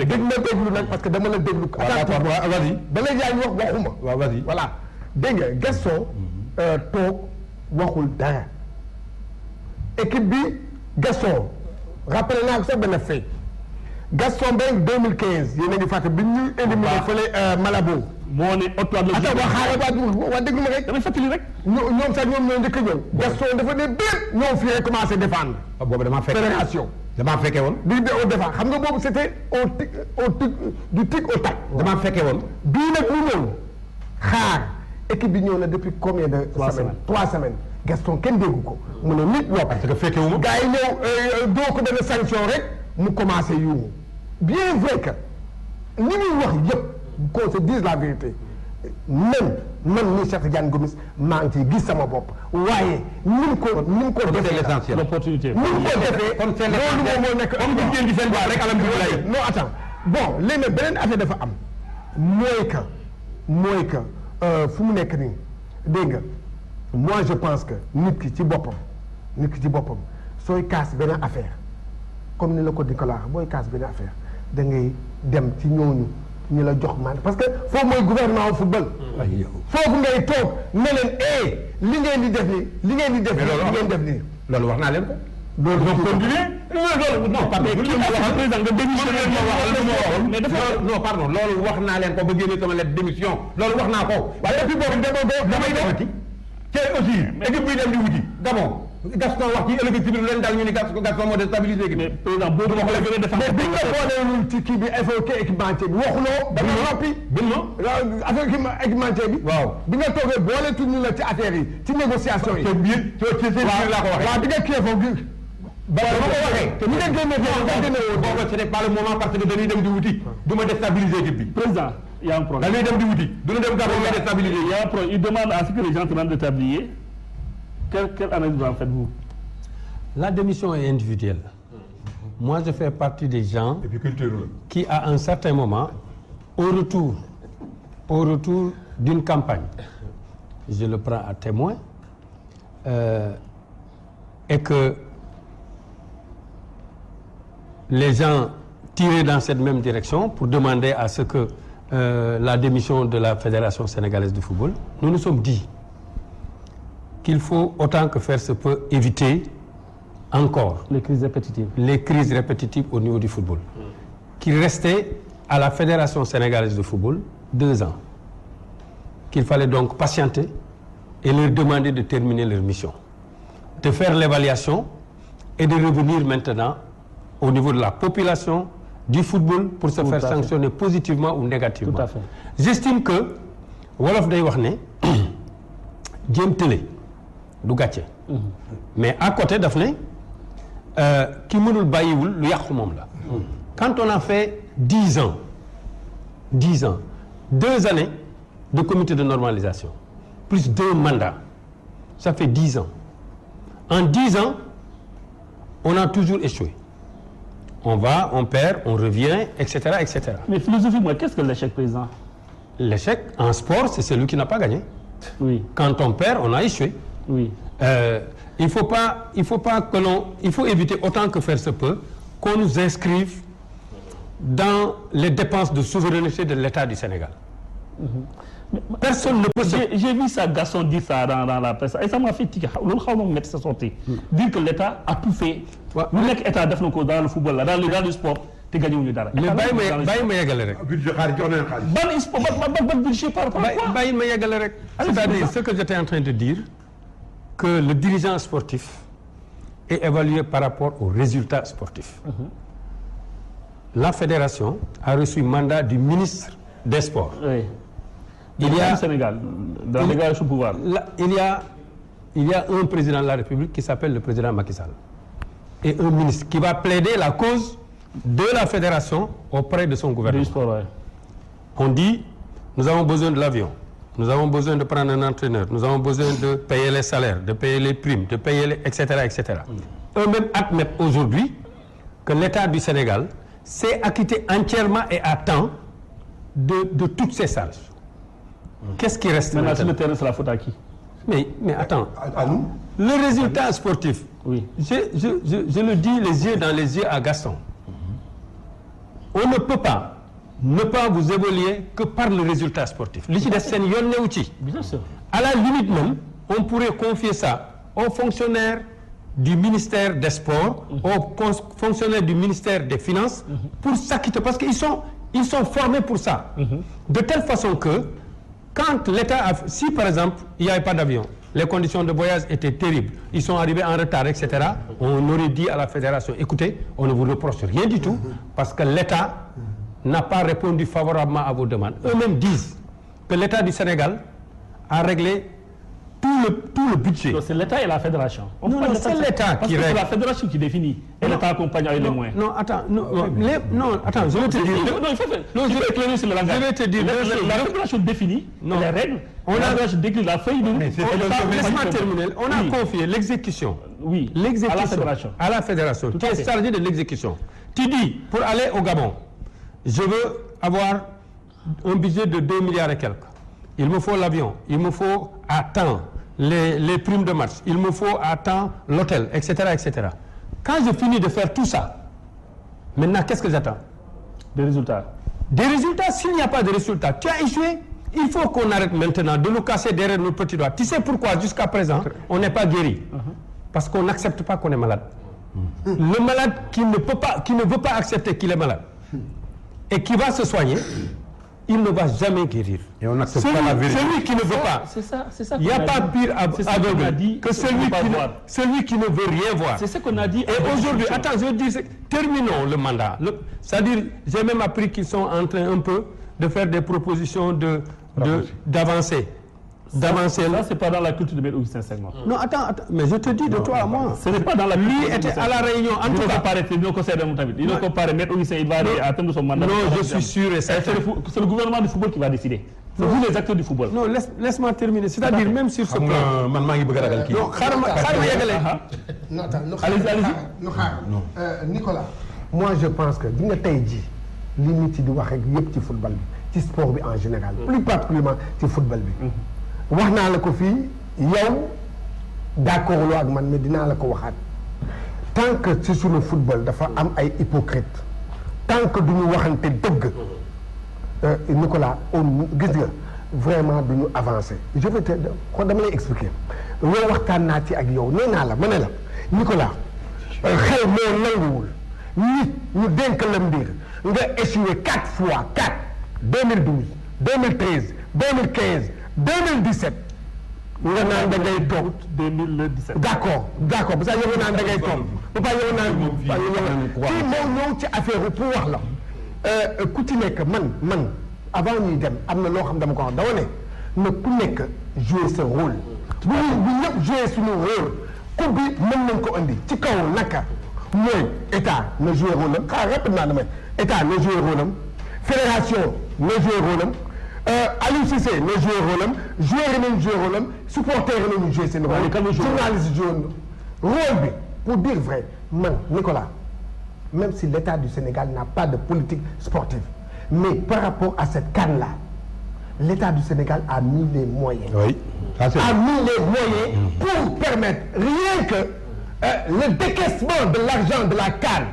S4: dañ ma déglu nag parce que dama la déglu vas-y ba léegi yaa ngi wax waxuma
S5: waaw vas-y
S4: voilà dégg nga Gaston toog waxul dara équipe bi Gaston rappelé naa ko sax benn fait Gaston Mbengue 2015 yéen a ngi fàtte bi ñu éliminé fële Malabo
S1: moo ne Ottoine la.
S4: attends waa déglu ma rek.
S1: damay fàttali rek.
S4: ñoom sax ñoom ñoo njëkk a ñëw. Gaston dafa ne bépp ñoom fii rek commencé défendre.
S5: boobu damaa fekkee
S4: fédération.
S5: damaa fekkee woon.
S4: di défendre xam nga boobu c'était du tic au tac.
S5: damaa fekkee woon.
S4: bii nag mu ñëw xaar équipe bi ñëw na depuis combien de semaines 3 semaines. Gaston kenn déggu ko. mu ne nit ñoo
S5: parce que fekkee wu ma.
S4: gars yi ñëw doo ko benn sanction rek mu commencé yuuxu bien vrai que li muy wax yëpp. qu'on se dise la vérité même man mii Cheikh Tidiane Gomis maa ngi ciy gis sama bopp waaye ni mu ko defee
S5: l'essentiel
S1: l'opportunité
S4: ni mu ko defee
S5: kon c'est
S4: loolu moom moo nekk
S5: comme gis ngeen di seen baax rek alhamdulilah
S4: non attends bon léegi nag beneen affaire dafa am mooy que fu mu nekk nii dégg nga moi je pense que nit ki ci boppam sooy kaas benn affaire comme ni la ko Nicolas booy kaas benn affaire da ngay dem ci ñooñu ñu la jox man parce que foofu mooy gouvernement football. foofu ngay toog ne leen li ngeen di def nii li ngeen di def nii.
S5: loolu wax naa leen ko.
S4: loolu
S5: donc continuer non pardon non pardon loolu wax naa leen ko ba génne sama lettre démission loolu wax naa ko waaye depuis boobu damay defati te aussi équipe bi dem di wuti Gabon Gaston wax ci ëllëg ci biir leen daal ñu ni Gaston moo déstabilisé gi mais président boobu ma ko la gën a defar mais bi nga boolewul ci kii bi effet équipementier bi waxuloo da nga noppi affaire équipementier bi waaw bi nga toogee boole tuñu la ci affaire yi ci négociation yi ci biir laa ko waxee waaw bi nga kii foofu ba ma ko waxee te ñu génne boobu c'était pas le moment parce que dañuy dem di wuti du ma déstabiliser équipe bi
S1: président il y a un problème
S5: dañuy dem di wuti duñu dem Gabon mais déstabiliser
S1: il y a un problème il demande à ce que les gens se rendent de tablier. Quelle analyse en faites-vous?
S6: La démission est individuelle. Moi, je fais partie des gens qui, à un certain moment, au retour d'une campagne, je le prends à témoin, et que les gens tiraient dans cette même direction pour demander à ce que la démission de la Fédération sénégalaise de football, nous nous sommes dit qu'il faut, autant que faire se peut, éviter encore
S1: les crises répétitives
S6: au niveau du football. Qu'il restait à la Fédération sénégalaise de football 2 ans. Qu'il fallait donc patienter et leur demander de terminer leur mission. De faire l'évaluation et de revenir maintenant au niveau de la population du football pour se faire sanctionner positivement ou négativement.
S1: Tout à fait.
S6: J'estime que wolof day wax ne jéem tële du gàcce mais à côté daf ne ki mënul bàyyiwul lu yàqu moom la. Quand on a fait 10 ans 2 années de comité de normalisation plus 2 mandats ça fait 10 ans. En 10 ans on a toujours échoué. On va, on perd, on revient, etc., etc.
S1: Mais philosophiquement, qu'est-ce que l'échec, président?
S6: L'échec en sport, c'est celui qui n'a pas gagné.
S1: Oui.
S6: Quand on perd, on a échoué.
S1: Oui.
S6: Il faut éviter autant que faire se peut qu'on nous inscrive dans les dépenses de souveraineté de l'État du Sénégal. Personne ne peut se...
S1: J'ai vu ça, Gaston dire ça dans la presse et ça m'a fait tiquer. Dire que l'État a tout fait. Lu nekk état def na ko dans le football là dans le sport te gagné wuñu dara.
S6: mais bàyyi ma yeggale rek.
S5: budget xaalis jox nañu xaalis.
S1: ban budget par rapport à quoi?
S6: bàyyi ma yeggale rek. C'est-à-dire ce que j'étais en train de dire que le dirigeant sportif est évalué par rapport aux résultats sportifs. La fédération a reçu mandat du ministre des Sports.
S1: Oui. Il y a au Sénégal dans les gars sous pouvoir.
S6: Il y a un président de la République qui s'appelle le président Macky Sall. Et un ministre qui va plaider la cause de la fédération auprès de son gouvernement.
S1: Du sport, ouais.
S6: On dit nous avons besoin de l'avion, nous avons besoin de prendre un entraîneur, nous avons besoin de payer les salaires, de payer les primes, de payer les etc. etc. Eux-mêmes admettent aujourd'hui que l'État du Sénégal s'est acquitté entièrement et à temps de toutes ces charges. Qu'est-ce qui reste
S1: maintenant? Sur le terrain, c'est la faute à qui?
S6: Mais attends,
S5: À nous.
S6: le résultat sportif,
S1: oui.
S6: je le dis les yeux dans les yeux à Gaston. On ne peut pas ne pas vous évoluer que par le résultat sportif. Li ci des seen yoon newu ci.
S1: Bien sûr.
S6: À la limite même, on pourrait confier ça aux fonctionnaires du ministère des Sports, aux fonctionnaires du ministère des Finances, pour s'acquitter, parce qu'ils sont formés pour ça. De telle façon que, quand l'État si par exemple, il n'y avait pas d'avion, les conditions de voyage étaient terribles, ils sont arrivés en retard, etc., on aurait dit à la fédération, écoutez, on ne vous reproche rien du tout, parce que l'État n'a pas répondu favorablement à vos demandes. Eux-mêmes disent que l'État du Sénégal a réglé tout le budget.
S1: C'est l'État et la fédération.
S6: Non, c'est l'État qui règle.
S1: C'est la fédération qui définit. Et l'État accompagne avec les moyens.
S6: Non, attends, attends, je vais te dire.
S1: Non, il faut faire. Non, je vais éclairer sur le langage.
S6: Je vais te dire.
S1: La fédération définit les règles. La fédération décrit la feuille de route.
S6: Laisse-moi terminer. On a confié l'exécution.
S1: Oui.
S6: L'exécution. À la fédération. Qui est chargée de l'exécution. Tu dis, pour aller au Gabon, je veux avoir un budget de 2 milliards et quelques. Il me faut l'avion, il me faut à temps les primes de match, il me faut à temps l'hôtel, etc., etc. Quand je finis de faire tout ça, maintenant, qu'est-ce que j'attends?
S1: Des résultats.
S6: Des résultats, s'il n'y a pas de résultats, tu as échoué. Il faut qu'on arrête maintenant de nous casser derrière nos petits doigts. Tu sais pourquoi, jusqu'à présent, on n'est pas guéri? Parce qu'on n'accepte pas qu'on est malade. Le malade qui ne veut pas accepter qu'il est malade et qui va se soigner, il ne va jamais guérir.
S5: Et on n'accepte pas la vérité.
S6: Celui qui ne veut pas.
S1: C'est ça.
S6: Il n'y a pas pire aveugle que celui qui ne veut rien voir.
S1: C'est ce qu'on a dit.
S6: Et aujourd'hui, attends, je veux dire, terminons le mandat. C'est-à-dire, j'ai même appris qu'ils sont en train un peu de faire des propositions d'avancer.
S1: Ça, c'est pas dans la culture de M. Augustin Senghor.
S6: Non, attends, mais je te dis de toi à moi.
S1: Ce n'est pas dans la culture.
S6: Lui était à la réunion. En tout cas,
S1: il ne compare M. Augustin, il va atteindre son mandat.
S6: Non, je suis sûr et certain.
S1: C'est le gouvernement du football qui va décider. C'est vous les acteurs du football.
S6: Non, laisse-moi terminer. C'est-à-dire, même sur ce plan.
S5: Man maa ngi bëgg a ragal kii.
S6: Non, xaaral ma yeggale.
S1: Allez-y.
S4: Nicolas, moi je pense que di nga tey jii li nit yi di wax rek yëpp ci football bi ci sport bi en général plus particulièrement ci football bi. wax naa la ko fii yow d'accord loo ak man mais dinaa la ko waxaat tant que ci suñu football dafa am ay hypocrite tant que duñu waxante dëgg Nicolas on gis nga vraiment duñu avancer je vais te dama lay expliquer loolu waxtaan naa ci ak yow nee naa la ma ne la Nicolas xel moo nanguwul nit ñu dénk la mbir nga échoué 4 fois 2012 2013 2015 2017 nga naan da ngay toog
S1: 2017
S4: d'accord parce que yow naan da ngay toog ba pare yow naan kii moo ñëw ci affaire pour wax la ku ci nekk man avant ñuy dem am na loo xam dama ko wax dama ne ku nekk jouer sa rôle bu ñëpp jouer suñu rôle coupe bi mën nañ ko andi ci kaw naka mooy état na jouer rôle am xaar rapidement damay état na jouer rôle am fédération na jouer rôle am Aliou Cissé na joué rôle am joueur yi nañu joué rôle am supporter yi nañu joué seen rôle journaliste joué rôle bi pour dire vrai man Nicolas même si l'État du Sénégal n'a pas de politique sportive mais par rapport à cette CAN-là l'État du Sénégal a mis les moyens pour permettre rien que le décaissement de l'argent de la CAN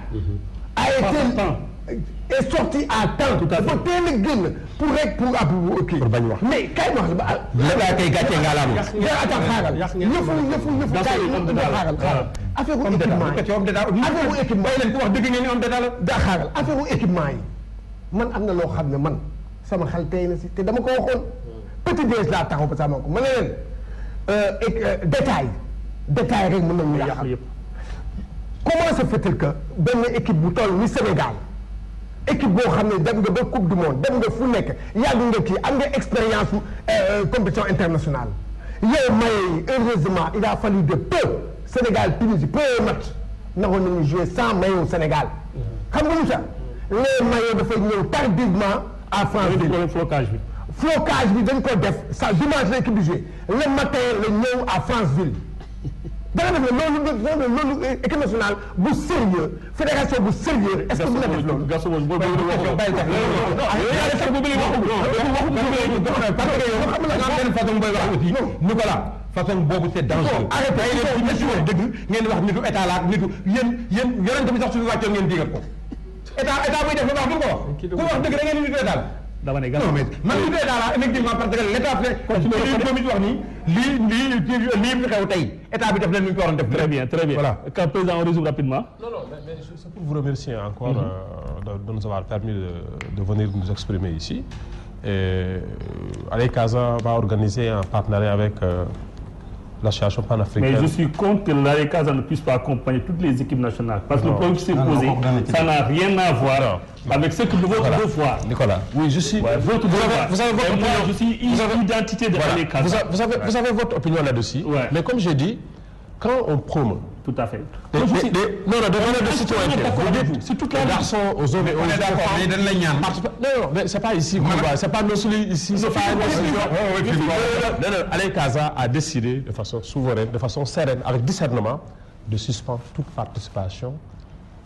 S4: a été est sorti à temps. dafa teel a génn pour rek pour ab kii.
S5: pour bañ wax
S4: mais kay wax la.
S5: lépp kay gàcce nga la am.
S4: xaaral yëfu xaaral affaire u équipement yi
S6: wax dëgg ngeen ni homme d'état la.
S4: daa xaaral affaire u équipement yi man am na loo xam ne man sama xel tey na si te dama ko waxoon petit déj laa taxaw ba sama ko ma ne leen détail rek mën nañu yàqal yëpp. comment se fait-il que benn équipe bu toll ni Sénégal équipe boo xam ne dem nga ba coupe du monde dem nga fu nekk yàgg nga kii am nga expérience compétition internationale yow maye heureusement il a fallu de peu Sénégal Tunisie premier match naxoon nañu jouer sans maillot Sénégal xam nga lu tax les maillots dafay ñëw tardivement à France.
S1: flocage bi.
S4: flocage bi dañ ko def ça dimanche la équipe bi joué le matin la ñëw à Franceville da nga def loolu équipe nationale bu sérieux fédération bu sérieux est-ce que bu la def loolu.
S1: parce que
S5: Nicolas façon boobu c'est dangereux. arrêté dëgg ngeen wax nitu état la ak nitu yéen yonent bi sax suñu wàccoon ngeen digal ko état buy def lu baax du ko wax ku wax dëgg da ngeen nitu état la.
S1: dama ne
S5: non mais man nitu état la effectivement parce que l'état fait comme it wax nii lii fi xew tey état bi def leen ñu ko waroon def.
S1: très bien voilà. Quand président on résume rapidement.
S3: Non mais c'est pour vous remercier encore de nous avoir permis de venir nous exprimer ici. Et Allez Casa va organiser un partenariat avec l'association panafricaine.
S1: Mais je suis contre que l'Allez Casa ne puisse pas accompagner toutes les équipes nationales. Parce que le problème qui s'est posé, ça n'a rien à voir avec ce que de votre devoir.
S3: Nicolas, oui, je suis.
S1: Votre devoir.
S3: Vous avez votre opinion.
S1: Je suis identité de l'Allez Casa.
S3: Vous avez votre opinion là-dessus.
S1: Ouais.
S3: Mais comme j'ai dit, quand on promeut.
S1: Tout à fait.
S3: Non, de citoyenneté.
S1: C'est toute la
S3: garçons aux hommes et aux enfants. Non, mais c'est pas ici qu'on va. C'est pas nos ici. C'est pas nos Allez Casa a décidé de façon souveraine, de façon sereine, avec discernement, de suspendre toute participation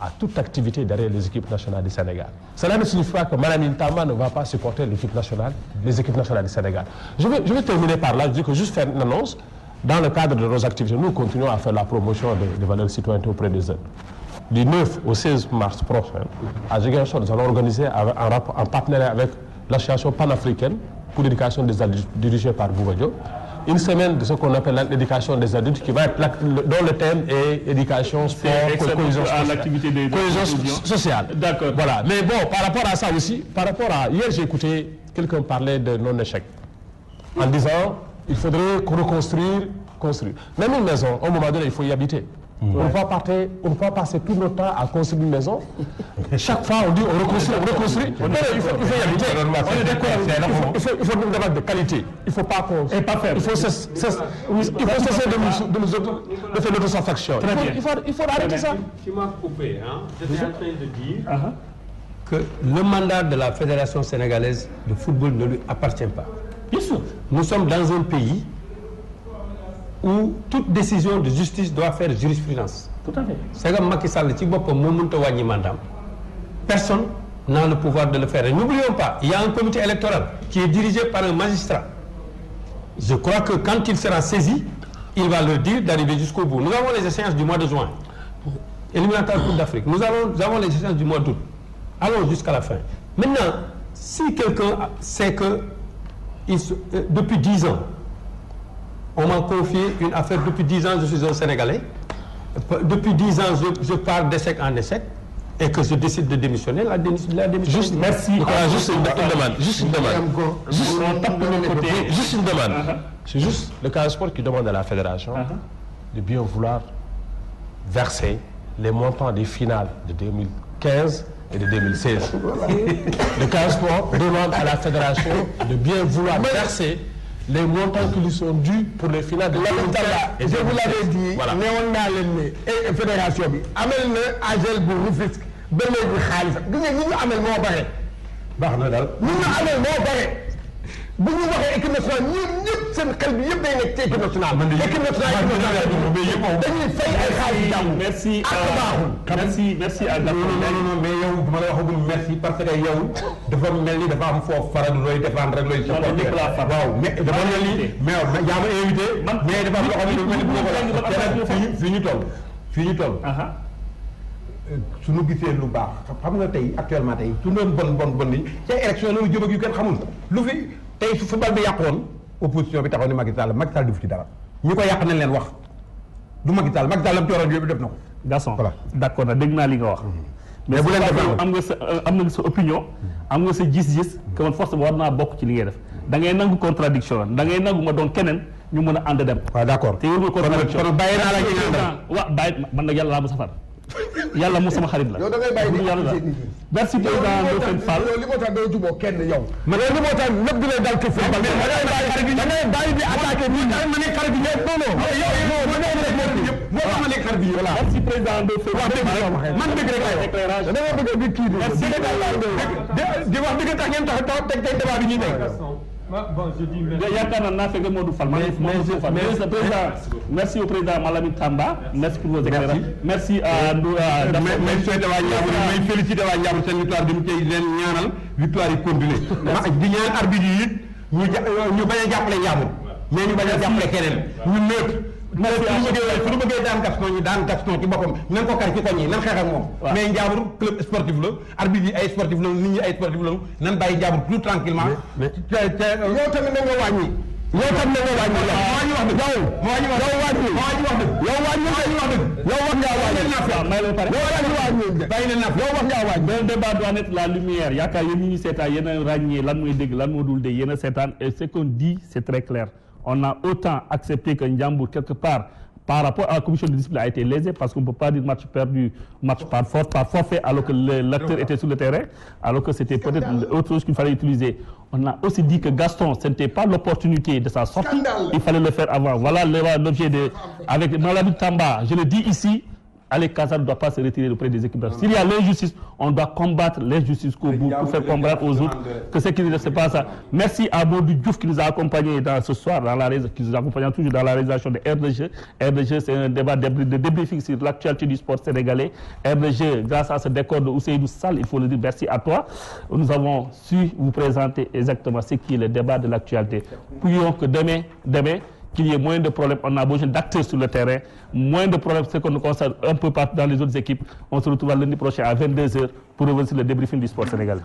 S3: à toute activité derrière les équipes nationales du Sénégal. Cela ne signifie pas que Mme Tama ne va pas supporter l'équipe nationale, les équipes nationales du Sénégal. Je vais terminer par là. Je dis que juste faire une annonce. Dans le cadre de nos activités, nous continuons à faire la promotion des valeurs citoyenneté auprès des jeunes. Du 9 au 16 mars prochain, à Ziguinchor, nous allons organiser un partenariat avec l'association panafricaine pour l'éducation des adultes dirigée par Bouba Diop, une semaine de ce qu'on appelle l'éducation des adultes qui va être dont le thème est éducation, sport, cohésion sociale.
S1: D'accord.
S3: Voilà. Mais bon, par rapport à ça aussi, hier j'ai écouté quelqu'un parler de non-échec en disant il faudrait construire. Même une maison, à un moment donné, il faut y habiter. On ne peut pas passer tout notre temps à construire une maison. Chaque fois, on dit on reconstruit. Non, il faut y habiter. On est d'accord. Il faut une demande de qualité. Il ne faut pas qu'on...
S1: Et pas faire.
S3: Il faut cesser de faire l'autosatisfaction. Il faut arrêter ça.
S6: Tu m'as coupé. J'étais en train de dire que le mandat de la Fédération sénégalaise de football ne lui appartient pas.
S1: Bien sûr. Nous
S6: sommes dans un pays où toute décision de justice doit faire jurisprudence.
S1: Tout à fait.
S6: C'est comme Macky Sall, personne n'a le pouvoir de le faire. Et n'oublions pas, il y a un comité électoral qui est dirigé par un magistrat. Je crois que quand il sera saisi, il va leur dire d'arriver jusqu'au bout. Nous avons les échéances du mois de juin, éliminatoire Coupe d'Afrique. Nous avons les échéances du mois d'août. Allons jusqu'à la fin. Maintenant, si quelqu'un sait que depuis 10 ans, on m'a confié une affaire, depuis 10 ans, je suis un Sénégalais. Depuis 10 ans, je pars d'échec en échec et que je décide de démissionner, la démission.
S3: Juste, merci. Juste une demande. Juste une demande. C'est juste le cas sport qui demande à la fédération de bien vouloir verser les montants des finales de 2015 et de 2016. Le cas sport demande à la fédération de bien vouloir verser les montants qui lui sont dus pour les finales de 2015.
S4: Je vous l'avais dit,
S3: voilà.
S4: néewoon naa leen ne fédération bi amel na AGEL bu Rufisque ba léegi xaalis gis nga ñi ñu amel moo bare.
S5: baax na daal
S4: ñi ñu amel moo bare bu ñu waxee équipe nationale ñun ñëpp seen xel bi yëpp day nekk ci équipe nationale. équipe nationale dañuy fay ay xaalis jàmm.
S1: merci à
S5: non mais yow bu ma la waxagul merci parce que yow dafa mel ni dafa am foofu faral looy défendre rek looy supporter. waaw mais dafa mel ni mais yaa ma invité. mais dafa am loo xam ne mel ni fii ñu toll. suñu gisee lu baax xam nga tey actuellement tey su doon bon ni ci élection loolu jëm ak yu kenn xamul lu fi tey su football bi yàqoon opposition bi taxaw ni Macky Sall def ci dara ñi ko yàq nañ leen wax du Macky Sall la mu cooroon yooyu def na ko.
S1: Gaston d'accord na dégg naa li nga wax.
S5: mais bu leen
S1: am nga sa opinion. am nga sa gis-gis. que man force war naa bokk ci li ngay def. da ngay nangu contradiction da ngay nangu ma doon keneen ñu mën a ànd dem.
S5: waaw d'accord
S1: te yorul contradiction
S5: kon bàyyi naa la ñu ànd.
S1: waaw bàyyi man nag yàlla laa mu safar. yàlla mu sama xarit la.
S4: yow da ngay bàyyi
S1: yàlla merci président Ndofène Fall.
S4: li moo tax doo juboo kenn yow. mais li moo tax lépp di lay dal ci football. da ngay bàyyi di attaqué nii. ma ne xarit bi yëpp non ma ne xarit bi voilà.
S1: merci président Ndofène Fall.
S4: man dëgg rek la yow. da nga bëgg a bi kii bi.
S1: merci
S4: di wax dëgg tax ngeen tax teg débat bi ñuy teg.
S6: Bon, je dis
S1: merci au président Malamine Tamba. Merci pour vos éclairages. Merci à nous.
S5: félicité waa Ndiambour seen victoire bi mu cay leen ñaanal victoire yi continuer. di ñaan arbitre yi it ñu bañ a jàppale Ndiambour. mais ñu bañ a jàppale keneen. ñu neutre. su ñu bëggee daan Gaston ñu daan Gaston ci boppam nañ ko kar ci koñ yi nan xeex ak moom. mais Ndiambour club sportif la arbitre yi ay sportif la nit ñi ay sportif la nan bàyyi Ndiambour tout tranquillement.
S4: yow tamit na nga wàññi. yow tam na nga wàññi.
S1: Le débat doit être la lumière. yaakaar yéen ñi ñu seetaan yéen a ràññee lan mooy dégg lan moo dul dégg yéen a seetaan et ce qu'on dit c'est très clair. On a autant accepté que Ndiambour quelque part par rapport à la commission de discipline a été lésée parce qu'on ne peut pas dire match perdu, match par forfait alors que l'acteur était sur le terrain, alors que c'était peut-être autre chose qu'il fallait utiliser. On a aussi dit que Gaston, ce n'était pas l'opportunité de sa sortie, il fallait le faire avant. Voilà l'objet de... Avec Maladou Tamba, je le dis ici, Ali Kazan ne doit pas se retirer auprès des équipes. S'il y a l'injustice, on doit combattre l'injustice jusqu'au bout pour faire comprendre aux autres que ce qui ne se passe. Merci à Maudou Diouf qui nous a accompagnés ce soir, qui nous accompagne toujours dans la réalisation de R2G. R2G, c'est un débat de débriefing sur l'actualité du sport sénégalais. R2G, grâce à ce décor de Ouseydou Sall, il faut le dire, merci à toi. Nous avons su vous présenter exactement ce qui est le débat de l'actualité. Prions que demain, qu'il y ait moins de problèmes. On a besoin d'acteurs sur le terrain, moins de problèmes, ce qu'on nous constate un peu partout dans les autres équipes. On se retrouve lundi prochain à 22h pour revenir sur le débriefing du sport sénégalais.